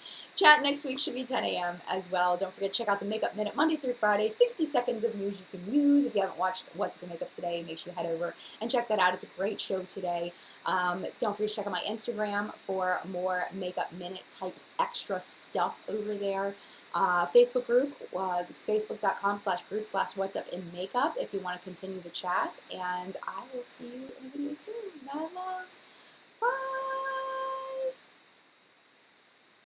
week should be 10 a.m. as well. Don't forget to check out the Makeup Minute Monday through Friday. 60 seconds of news you can use. If you haven't watched What's Good Makeup Today, make sure you head over and check that out. It's a great show today. Don't forget to check out my Instagram for more Makeup Minute types extra stuff over there. Facebook group, facebook.com/group/whatsupinmakeup if you want to continue the chat. And I will see you in a video soon. Bye, love.